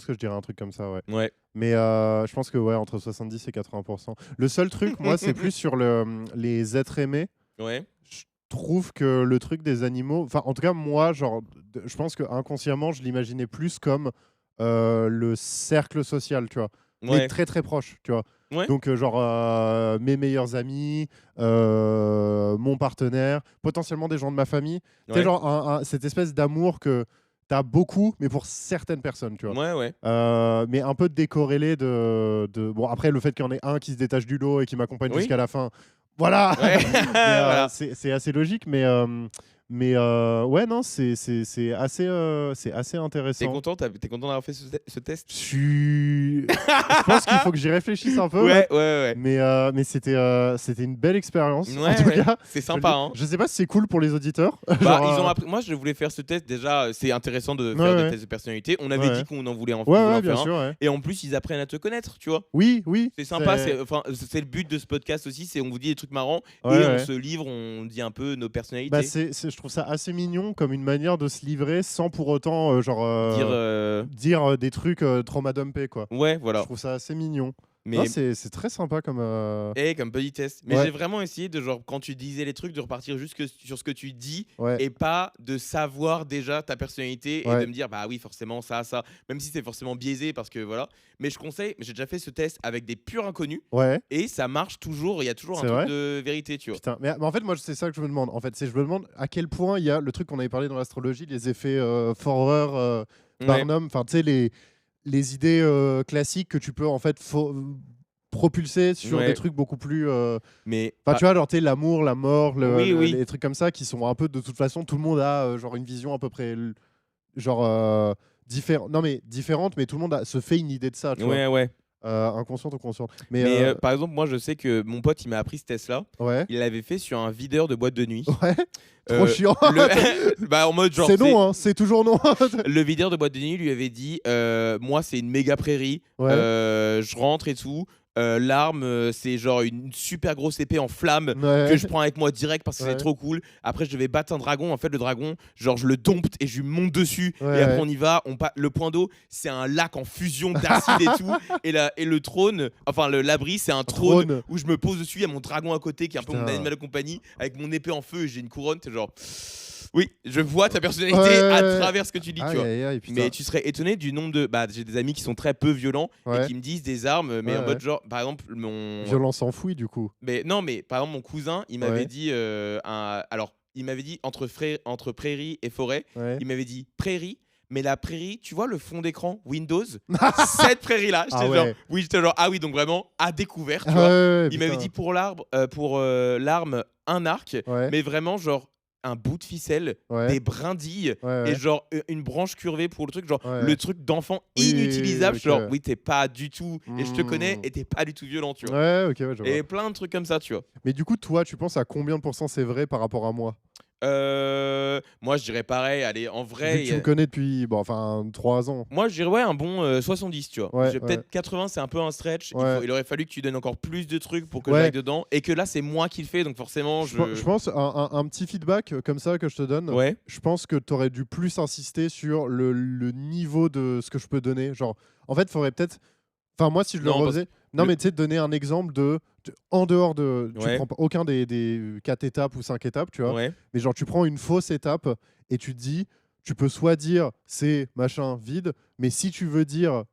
[SPEAKER 2] que je dirais un truc comme ça, ouais.
[SPEAKER 1] Ouais.
[SPEAKER 2] Mais je pense que ouais, entre 70 et 80%. Le seul truc, moi, c'est plus sur les êtres aimés.
[SPEAKER 1] Ouais.
[SPEAKER 2] Je trouve que le truc des animaux, enfin, en tout cas, moi, genre, je pense que inconsciemment, je l'imaginais plus comme le cercle social, tu vois, mais
[SPEAKER 1] Ouais.
[SPEAKER 2] très très proche, tu vois.
[SPEAKER 1] Ouais.
[SPEAKER 2] Donc, genre, mes meilleurs amis, mon partenaire, potentiellement des gens de ma famille. Tu sais,
[SPEAKER 1] Ouais.
[SPEAKER 2] genre, cette espèce d'amour que t'as beaucoup, mais pour certaines personnes, tu vois.
[SPEAKER 1] Ouais, ouais.
[SPEAKER 2] Mais un peu décorrélé de... Bon, après, le fait qu'il y en ait un qui se détache du lot et qui m'accompagne
[SPEAKER 1] Oui.
[SPEAKER 2] jusqu'à la fin, voilà.
[SPEAKER 1] Ouais.
[SPEAKER 2] Mais,
[SPEAKER 1] Voilà.
[SPEAKER 2] c'est assez logique, mais Mais ouais, non, c'est assez intéressant.
[SPEAKER 1] T'es content d'avoir fait ce test?
[SPEAKER 2] Je pense qu'il faut que j'y réfléchisse un peu.
[SPEAKER 1] Ouais.
[SPEAKER 2] Mais c'était une belle expérience.
[SPEAKER 1] Ouais,
[SPEAKER 2] en tout
[SPEAKER 1] ouais.
[SPEAKER 2] cas,
[SPEAKER 1] C'est sympa, hein.
[SPEAKER 2] je sais pas si c'est cool pour les auditeurs.
[SPEAKER 1] Bah,
[SPEAKER 2] Genre,
[SPEAKER 1] ils ont appris... Moi, je voulais faire ce test. Déjà, c'est intéressant de faire
[SPEAKER 2] Ouais.
[SPEAKER 1] des tests de personnalité. On avait
[SPEAKER 2] Ouais.
[SPEAKER 1] dit qu'on en voulait en
[SPEAKER 2] Ouais,
[SPEAKER 1] voulait en
[SPEAKER 2] ouais, bien
[SPEAKER 1] faire un.
[SPEAKER 2] sûr. Ouais.
[SPEAKER 1] Et en plus, ils apprennent à te connaître, tu vois.
[SPEAKER 2] Oui.
[SPEAKER 1] C'est sympa. C'est le but de ce podcast aussi. C'est on vous dit des trucs marrants
[SPEAKER 2] Ouais,
[SPEAKER 1] et
[SPEAKER 2] ouais.
[SPEAKER 1] on se livre, on dit un peu nos personnalités.
[SPEAKER 2] Bah, je trouve ça assez mignon comme une manière de se livrer sans pour autant dire des trucs trauma dumpés, quoi.
[SPEAKER 1] Ouais,
[SPEAKER 2] Je
[SPEAKER 1] voilà.
[SPEAKER 2] trouve ça assez mignon.
[SPEAKER 1] Mais
[SPEAKER 2] Non, c'est très sympa comme.
[SPEAKER 1] comme petit test. Mais
[SPEAKER 2] Ouais.
[SPEAKER 1] j'ai vraiment essayé de genre quand tu disais les trucs de repartir juste sur ce que tu dis
[SPEAKER 2] Ouais.
[SPEAKER 1] et pas de savoir déjà ta personnalité et
[SPEAKER 2] Ouais.
[SPEAKER 1] de me dire bah oui forcément ça, même si c'est forcément biaisé parce que voilà. Mais je conseille, j'ai déjà fait ce test avec des purs inconnus
[SPEAKER 2] Ouais.
[SPEAKER 1] et ça marche toujours. Il y a toujours un
[SPEAKER 2] C'est
[SPEAKER 1] truc
[SPEAKER 2] vrai
[SPEAKER 1] de vérité, tu vois.
[SPEAKER 2] Putain, mais en fait, moi, c'est ça que je me demande. En fait, je me demande à quel point il y a le truc qu'on avait parlé dans l'astrologie, les effets Forer, Barnum, enfin, tu sais, les idées classiques que tu peux en fait propulser sur
[SPEAKER 1] Ouais.
[SPEAKER 2] des trucs beaucoup plus.
[SPEAKER 1] Mais
[SPEAKER 2] Enfin, tu vois, genre, tu sais, l'amour, la mort,
[SPEAKER 1] Oui.
[SPEAKER 2] les trucs comme ça qui sont un peu de toute façon, tout le monde a genre une vision à peu près genre non mais différente, mais tout le monde se fait une idée de ça, tu vois,
[SPEAKER 1] ouais.
[SPEAKER 2] inconsciente ou consciente.
[SPEAKER 1] Mais
[SPEAKER 2] Mais
[SPEAKER 1] par exemple, moi je sais que mon pote il m'a appris ce test-là.
[SPEAKER 2] ouais,
[SPEAKER 1] Il l'avait fait sur un videur de boîte de nuit.
[SPEAKER 2] ouais, trop chiant.
[SPEAKER 1] Bah en mode genre.
[SPEAKER 2] C'est non, hein, c'est toujours non.
[SPEAKER 1] Le videur de boîte de nuit lui avait dit moi c'est une méga prairie,
[SPEAKER 2] Ouais.
[SPEAKER 1] je rentre et tout. L'arme c'est genre une super grosse épée en flamme
[SPEAKER 2] Ouais.
[SPEAKER 1] que je prends avec moi direct parce que
[SPEAKER 2] Ouais.
[SPEAKER 1] c'est trop cool. Après je devais battre un dragon. En fait le dragon genre je le dompte et je lui monte dessus
[SPEAKER 2] Ouais,
[SPEAKER 1] et après
[SPEAKER 2] ouais.
[SPEAKER 1] on y va. Le point d'eau c'est un lac en fusion d'acide et tout. Et le trône, enfin l'abri c'est un trône où je me pose dessus. Il y a mon dragon à côté qui est un peu mon
[SPEAKER 2] Putain.
[SPEAKER 1] animal de compagnie avec mon épée en feu et j'ai une couronne. C'est genre oui je vois ta personnalité
[SPEAKER 2] Ouais.
[SPEAKER 1] à travers ce que tu dis, tu
[SPEAKER 2] Aïe,
[SPEAKER 1] vois.
[SPEAKER 2] aïe, aïe, putain.
[SPEAKER 1] Mais tu serais étonné du nombre de. Bah, j'ai des amis qui sont très peu violents
[SPEAKER 2] Ouais.
[SPEAKER 1] et qui me disent des armes, mais
[SPEAKER 2] Ouais,
[SPEAKER 1] en mode
[SPEAKER 2] ouais.
[SPEAKER 1] genre, par exemple, mon.
[SPEAKER 2] Violence enfouie, du coup.
[SPEAKER 1] Mais non, mais par exemple, mon cousin, il m'avait
[SPEAKER 2] Ouais.
[SPEAKER 1] dit. Alors, il m'avait dit entre prairie et forêt,
[SPEAKER 2] Ouais.
[SPEAKER 1] il m'avait dit prairie. Mais la prairie, tu vois le fond d'écran Windows, cette prairie-là, j'étais genre, ah oui, donc vraiment à découvert, tu vois.
[SPEAKER 2] Ouais,
[SPEAKER 1] Il m'avait
[SPEAKER 2] putain.
[SPEAKER 1] dit pour l'arme, un arc,
[SPEAKER 2] Ouais.
[SPEAKER 1] mais vraiment genre un bout de ficelle,
[SPEAKER 2] Ouais.
[SPEAKER 1] des brindilles
[SPEAKER 2] Ouais,
[SPEAKER 1] et
[SPEAKER 2] ouais.
[SPEAKER 1] genre une branche curvée pour le truc, genre
[SPEAKER 2] Ouais.
[SPEAKER 1] le truc d'enfant
[SPEAKER 2] Oui,
[SPEAKER 1] inutilisable.
[SPEAKER 2] ok.
[SPEAKER 1] Genre, oui, t'es pas du tout, et je te connais,
[SPEAKER 2] Mm.
[SPEAKER 1] et t'es pas du tout violent, tu vois.
[SPEAKER 2] Ouais, ok, ouais, je vois.
[SPEAKER 1] Et plein de trucs comme ça, tu vois.
[SPEAKER 2] Mais du coup, toi, tu penses à combien de pourcents c'est vrai par rapport à moi?
[SPEAKER 1] Moi, je dirais pareil. Allez, en
[SPEAKER 2] Vu
[SPEAKER 1] vrai,
[SPEAKER 2] que tu me connais depuis 3 ans.
[SPEAKER 1] moi, je dirais ouais, un bon 70, tu vois.
[SPEAKER 2] Ouais,
[SPEAKER 1] Peut-être 80, c'est un peu un stretch.
[SPEAKER 2] Ouais.
[SPEAKER 1] Il aurait fallu que tu donnes encore plus de trucs pour que
[SPEAKER 2] Ouais.
[SPEAKER 1] j'aille dedans. Et que là, c'est moi qui le fais, donc forcément,
[SPEAKER 2] Je pense un petit feedback comme ça que je te donne.
[SPEAKER 1] Ouais.
[SPEAKER 2] Je pense que tu aurais dû plus insister sur le niveau de ce que je peux donner. Genre, en fait, il faudrait peut-être. Enfin, moi, si je le
[SPEAKER 1] Non, parce
[SPEAKER 2] refaisais. Non, mais tu sais, donner un exemple en dehors de. Tu
[SPEAKER 1] Ouais.
[SPEAKER 2] prends pas aucun des 4 étapes ou 5 étapes, tu vois.
[SPEAKER 1] Ouais.
[SPEAKER 2] Mais genre, tu prends une fausse étape et tu te dis, tu peux soit dire c'est machin vide, mais si tu veux dire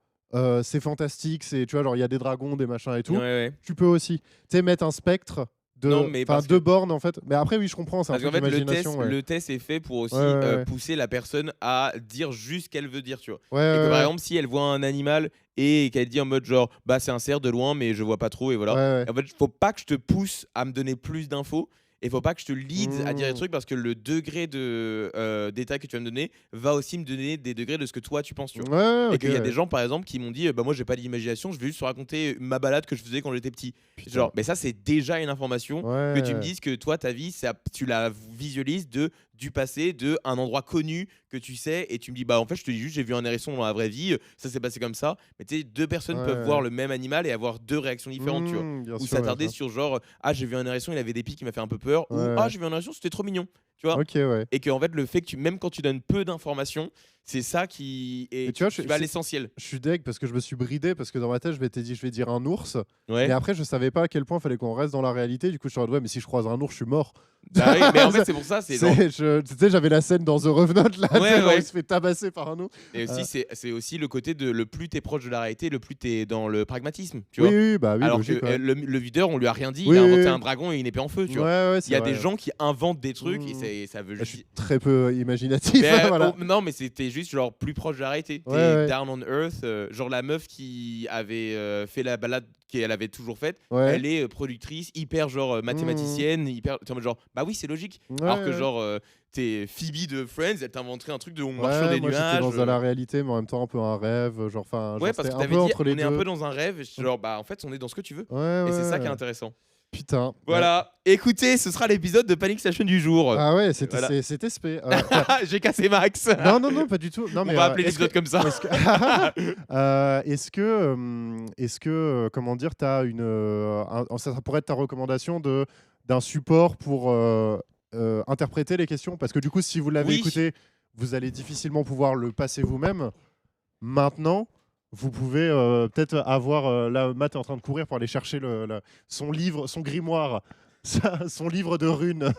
[SPEAKER 2] c'est fantastique, tu vois, genre il y a des dragons, des machins et tout,
[SPEAKER 1] Ouais.
[SPEAKER 2] tu peux aussi, tu sais, mettre un spectre
[SPEAKER 1] Non, mais parce
[SPEAKER 2] deux
[SPEAKER 1] que-
[SPEAKER 2] bornes en fait. Mais après, oui, je comprends, c'est un
[SPEAKER 1] Parce qu'en
[SPEAKER 2] truc
[SPEAKER 1] fait,
[SPEAKER 2] d'imagination. Ouais.
[SPEAKER 1] le test est fait pour aussi
[SPEAKER 2] Ouais, ouais.
[SPEAKER 1] pousser la personne à dire juste ce qu'elle veut dire, tu vois.
[SPEAKER 2] Ouais,
[SPEAKER 1] Et que
[SPEAKER 2] ouais,
[SPEAKER 1] par
[SPEAKER 2] ouais.
[SPEAKER 1] exemple, si elle voit un animal et qu'elle dit en mode genre, bah c'est un cerf de loin, mais je vois pas trop, et voilà.
[SPEAKER 2] Ouais, ouais.
[SPEAKER 1] En fait, faut pas que je te pousse à me donner plus d'infos. Et faut pas que je te lead à dire des
[SPEAKER 2] Mmh.
[SPEAKER 1] trucs parce que le degré de détail que tu vas me donner va aussi me donner des degrés de ce que toi tu penses, tu vois.
[SPEAKER 2] Ouais,
[SPEAKER 1] Et
[SPEAKER 2] ok,
[SPEAKER 1] qu'il y a
[SPEAKER 2] ouais.
[SPEAKER 1] des gens par exemple qui m'ont dit bah moi j'ai pas d'imagination, je vais juste te raconter ma balade que je faisais quand j'étais petit.
[SPEAKER 2] Putain.
[SPEAKER 1] Genre mais ça c'est déjà une information
[SPEAKER 2] Ouais.
[SPEAKER 1] que tu me dises que toi ta vie tu la visualises du passé, de un endroit connu que tu sais et tu me dis bah en fait je te dis juste j'ai vu un hérisson dans la vraie vie, ça s'est passé comme ça. Mais tu sais deux personnes
[SPEAKER 2] Ouais,
[SPEAKER 1] peuvent
[SPEAKER 2] ouais.
[SPEAKER 1] voir le même animal et avoir deux réactions différentes, tu vois.
[SPEAKER 2] Mmh, bien
[SPEAKER 1] Ou
[SPEAKER 2] sûr,
[SPEAKER 1] s'attarder
[SPEAKER 2] ouais,
[SPEAKER 1] sur genre ah j'ai vu un hérisson, il avait des pics qui m'a fait un peu peur, ou
[SPEAKER 2] Ouais.
[SPEAKER 1] ah j'ai vu un hérisson, c'était trop mignon, tu vois.
[SPEAKER 2] Ok, ouais.
[SPEAKER 1] Et que en fait le fait que même quand tu donnes peu d'informations, c'est ça qui est
[SPEAKER 2] Et tu vois,
[SPEAKER 1] tu vas à l'essentiel.
[SPEAKER 2] Je suis deg parce que je me suis bridé parce que dans ma tête, je m'étais dit, je vais dire un ours.
[SPEAKER 1] Ouais.
[SPEAKER 2] Mais après, je savais pas à quel point il fallait qu'on reste dans la réalité. Du coup, je suis en mode, ouais, mais si je croise un ours, je suis mort.
[SPEAKER 1] Bah oui, mais en fait c'est pour ça, c'est genre-
[SPEAKER 2] Tu sais, j'avais la scène dans The Revenant, là,
[SPEAKER 1] Ouais,
[SPEAKER 2] tu sais, genre,
[SPEAKER 1] ouais.
[SPEAKER 2] il se fait tabasser par un ours.
[SPEAKER 1] Et aussi c'est aussi le côté de le plus t'es proche de la réalité, le plus t'es dans le pragmatisme, tu
[SPEAKER 2] Oui,
[SPEAKER 1] vois.
[SPEAKER 2] oui, bah oui,
[SPEAKER 1] Alors
[SPEAKER 2] logique,
[SPEAKER 1] que
[SPEAKER 2] ouais.
[SPEAKER 1] le videur on lui a rien dit,
[SPEAKER 2] Oui,
[SPEAKER 1] il a
[SPEAKER 2] oui,
[SPEAKER 1] inventé
[SPEAKER 2] oui.
[SPEAKER 1] un dragon et une épée en feu, tu vois.
[SPEAKER 2] Ouais, ouais,
[SPEAKER 1] Il y a
[SPEAKER 2] c'est
[SPEAKER 1] des
[SPEAKER 2] vrai.
[SPEAKER 1] gens qui inventent des trucs
[SPEAKER 2] Mmh.
[SPEAKER 1] et ça veut
[SPEAKER 2] Je
[SPEAKER 1] juste
[SPEAKER 2] suis très peu imaginatif.
[SPEAKER 1] Mais,
[SPEAKER 2] voilà.
[SPEAKER 1] non, mais c'était juste genre plus proche de la réalité. T'es
[SPEAKER 2] Ouais, ouais.
[SPEAKER 1] down on earth. Genre la meuf qui avait fait la balade qu'elle avait toujours faite,
[SPEAKER 2] Ouais.
[SPEAKER 1] elle est productrice, hyper genre mathématicienne, hyper. T'es en mode genre Bah oui, c'est logique.
[SPEAKER 2] Ouais,
[SPEAKER 1] Alors que
[SPEAKER 2] ouais.
[SPEAKER 1] genre, t'es Phoebe de Friends, elle t'inventerait un truc de on marche
[SPEAKER 2] Ouais,
[SPEAKER 1] sur des
[SPEAKER 2] moi
[SPEAKER 1] nuages.
[SPEAKER 2] j'étais dans la réalité, mais en même temps un peu un rêve. Genre,
[SPEAKER 1] Ouais, parce
[SPEAKER 2] c'était
[SPEAKER 1] que
[SPEAKER 2] un
[SPEAKER 1] t'avais
[SPEAKER 2] peu
[SPEAKER 1] dit,
[SPEAKER 2] entre les
[SPEAKER 1] on est
[SPEAKER 2] deux.
[SPEAKER 1] un peu dans un rêve. Et j'étais genre, bah en fait, on est dans ce que tu veux.
[SPEAKER 2] Ouais,
[SPEAKER 1] Et c'est ça
[SPEAKER 2] ouais.
[SPEAKER 1] qui est intéressant.
[SPEAKER 2] Putain.
[SPEAKER 1] Voilà. Écoutez, ce sera l'épisode de Panic Station du jour.
[SPEAKER 2] Ah ouais, c'était
[SPEAKER 1] Voilà.
[SPEAKER 2] c'était spé.
[SPEAKER 1] J'ai cassé Max.
[SPEAKER 2] Non, pas du tout. Non,
[SPEAKER 1] On
[SPEAKER 2] mais,
[SPEAKER 1] va appeler
[SPEAKER 2] est-ce
[SPEAKER 1] l'épisode comme ça.
[SPEAKER 2] est-ce que comment dire, t'as ça pourrait être ta recommandation d'un support pour interpréter les questions, parce que du coup, si vous l'avez
[SPEAKER 1] Oui.
[SPEAKER 2] écouté, vous allez difficilement pouvoir le passer vous-même. Maintenant, vous pouvez peut-être avoir. Là, Matt est en train de courir pour aller chercher son livre, son grimoire, son livre de runes.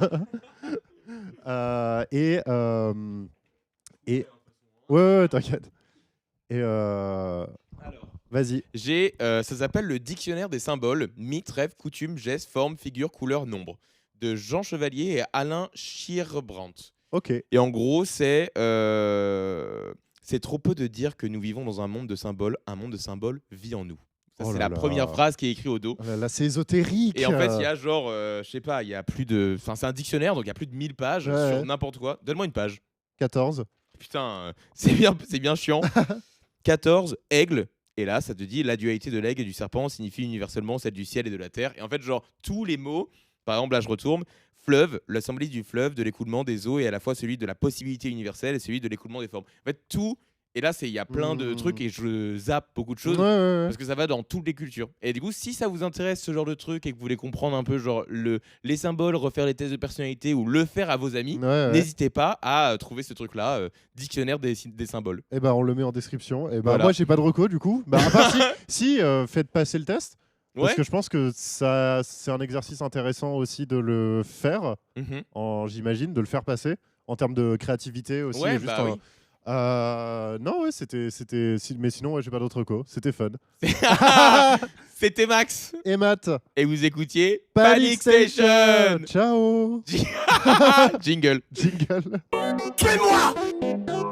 [SPEAKER 2] Et ouais, t'inquiète. Et vas-y.
[SPEAKER 1] Ça s'appelle le dictionnaire des symboles, mythes, rêves, coutumes, gestes, formes, figures, couleurs, nombres, de Jean Chevalier et Alain Schierbrandt.
[SPEAKER 2] Ok.
[SPEAKER 1] Et en gros, c'est trop peu de dire que nous vivons dans un monde de symboles. Un monde de symboles vit en nous. Ça,
[SPEAKER 2] Oh
[SPEAKER 1] c'est
[SPEAKER 2] là
[SPEAKER 1] la
[SPEAKER 2] là.
[SPEAKER 1] première phrase qui est écrite au dos.
[SPEAKER 2] Oh là là, c'est ésotérique.
[SPEAKER 1] Et en fait, il y a genre, je sais pas, il y a plus de. Enfin, c'est un dictionnaire, donc il y a plus de 1000 pages
[SPEAKER 2] Ouais.
[SPEAKER 1] sur n'importe quoi. Donne-moi une page.
[SPEAKER 2] 14.
[SPEAKER 1] Putain, c'est bien chiant. 14, aigle. Et là, ça te dit la dualité de l'aigle et du serpent signifie universellement celle du ciel et de la terre. Et en fait, genre, tous les mots, par exemple, là, je retourne. Fleuve, l'assemblée du fleuve, de l'écoulement des eaux et à la fois celui de la possibilité universelle et celui de l'écoulement des formes. En fait, tout. Et là, il y a plein de trucs et je zappe beaucoup de choses.
[SPEAKER 2] Ouais.
[SPEAKER 1] Parce que ça va dans toutes les cultures. Et du coup, si ça vous intéresse ce genre de truc et que vous voulez comprendre un peu genre les symboles, refaire les tests de personnalité ou le faire à vos amis,
[SPEAKER 2] Ouais.
[SPEAKER 1] n'hésitez pas à trouver ce truc-là, dictionnaire des symboles.
[SPEAKER 2] Et ben on le met en description. Et ben
[SPEAKER 1] Voilà.
[SPEAKER 2] moi j'ai pas de reco du coup. Bah, à part si faites passer le test. Parce
[SPEAKER 1] Ouais.
[SPEAKER 2] que je pense que ça c'est un exercice intéressant aussi de le faire.
[SPEAKER 1] Mhm.
[SPEAKER 2] J'imagine de le faire passer en termes de créativité aussi.
[SPEAKER 1] Ouais,
[SPEAKER 2] et juste
[SPEAKER 1] bah oui.
[SPEAKER 2] non ouais mais sinon ouais, j'ai pas d'autre reco. C'était fun.
[SPEAKER 1] C'était Max.
[SPEAKER 2] Et Matt.
[SPEAKER 1] Et vous écoutiez
[SPEAKER 2] Panic Station. Ciao.
[SPEAKER 1] Jingle.
[SPEAKER 2] Jingle.
[SPEAKER 5] Tuez-moi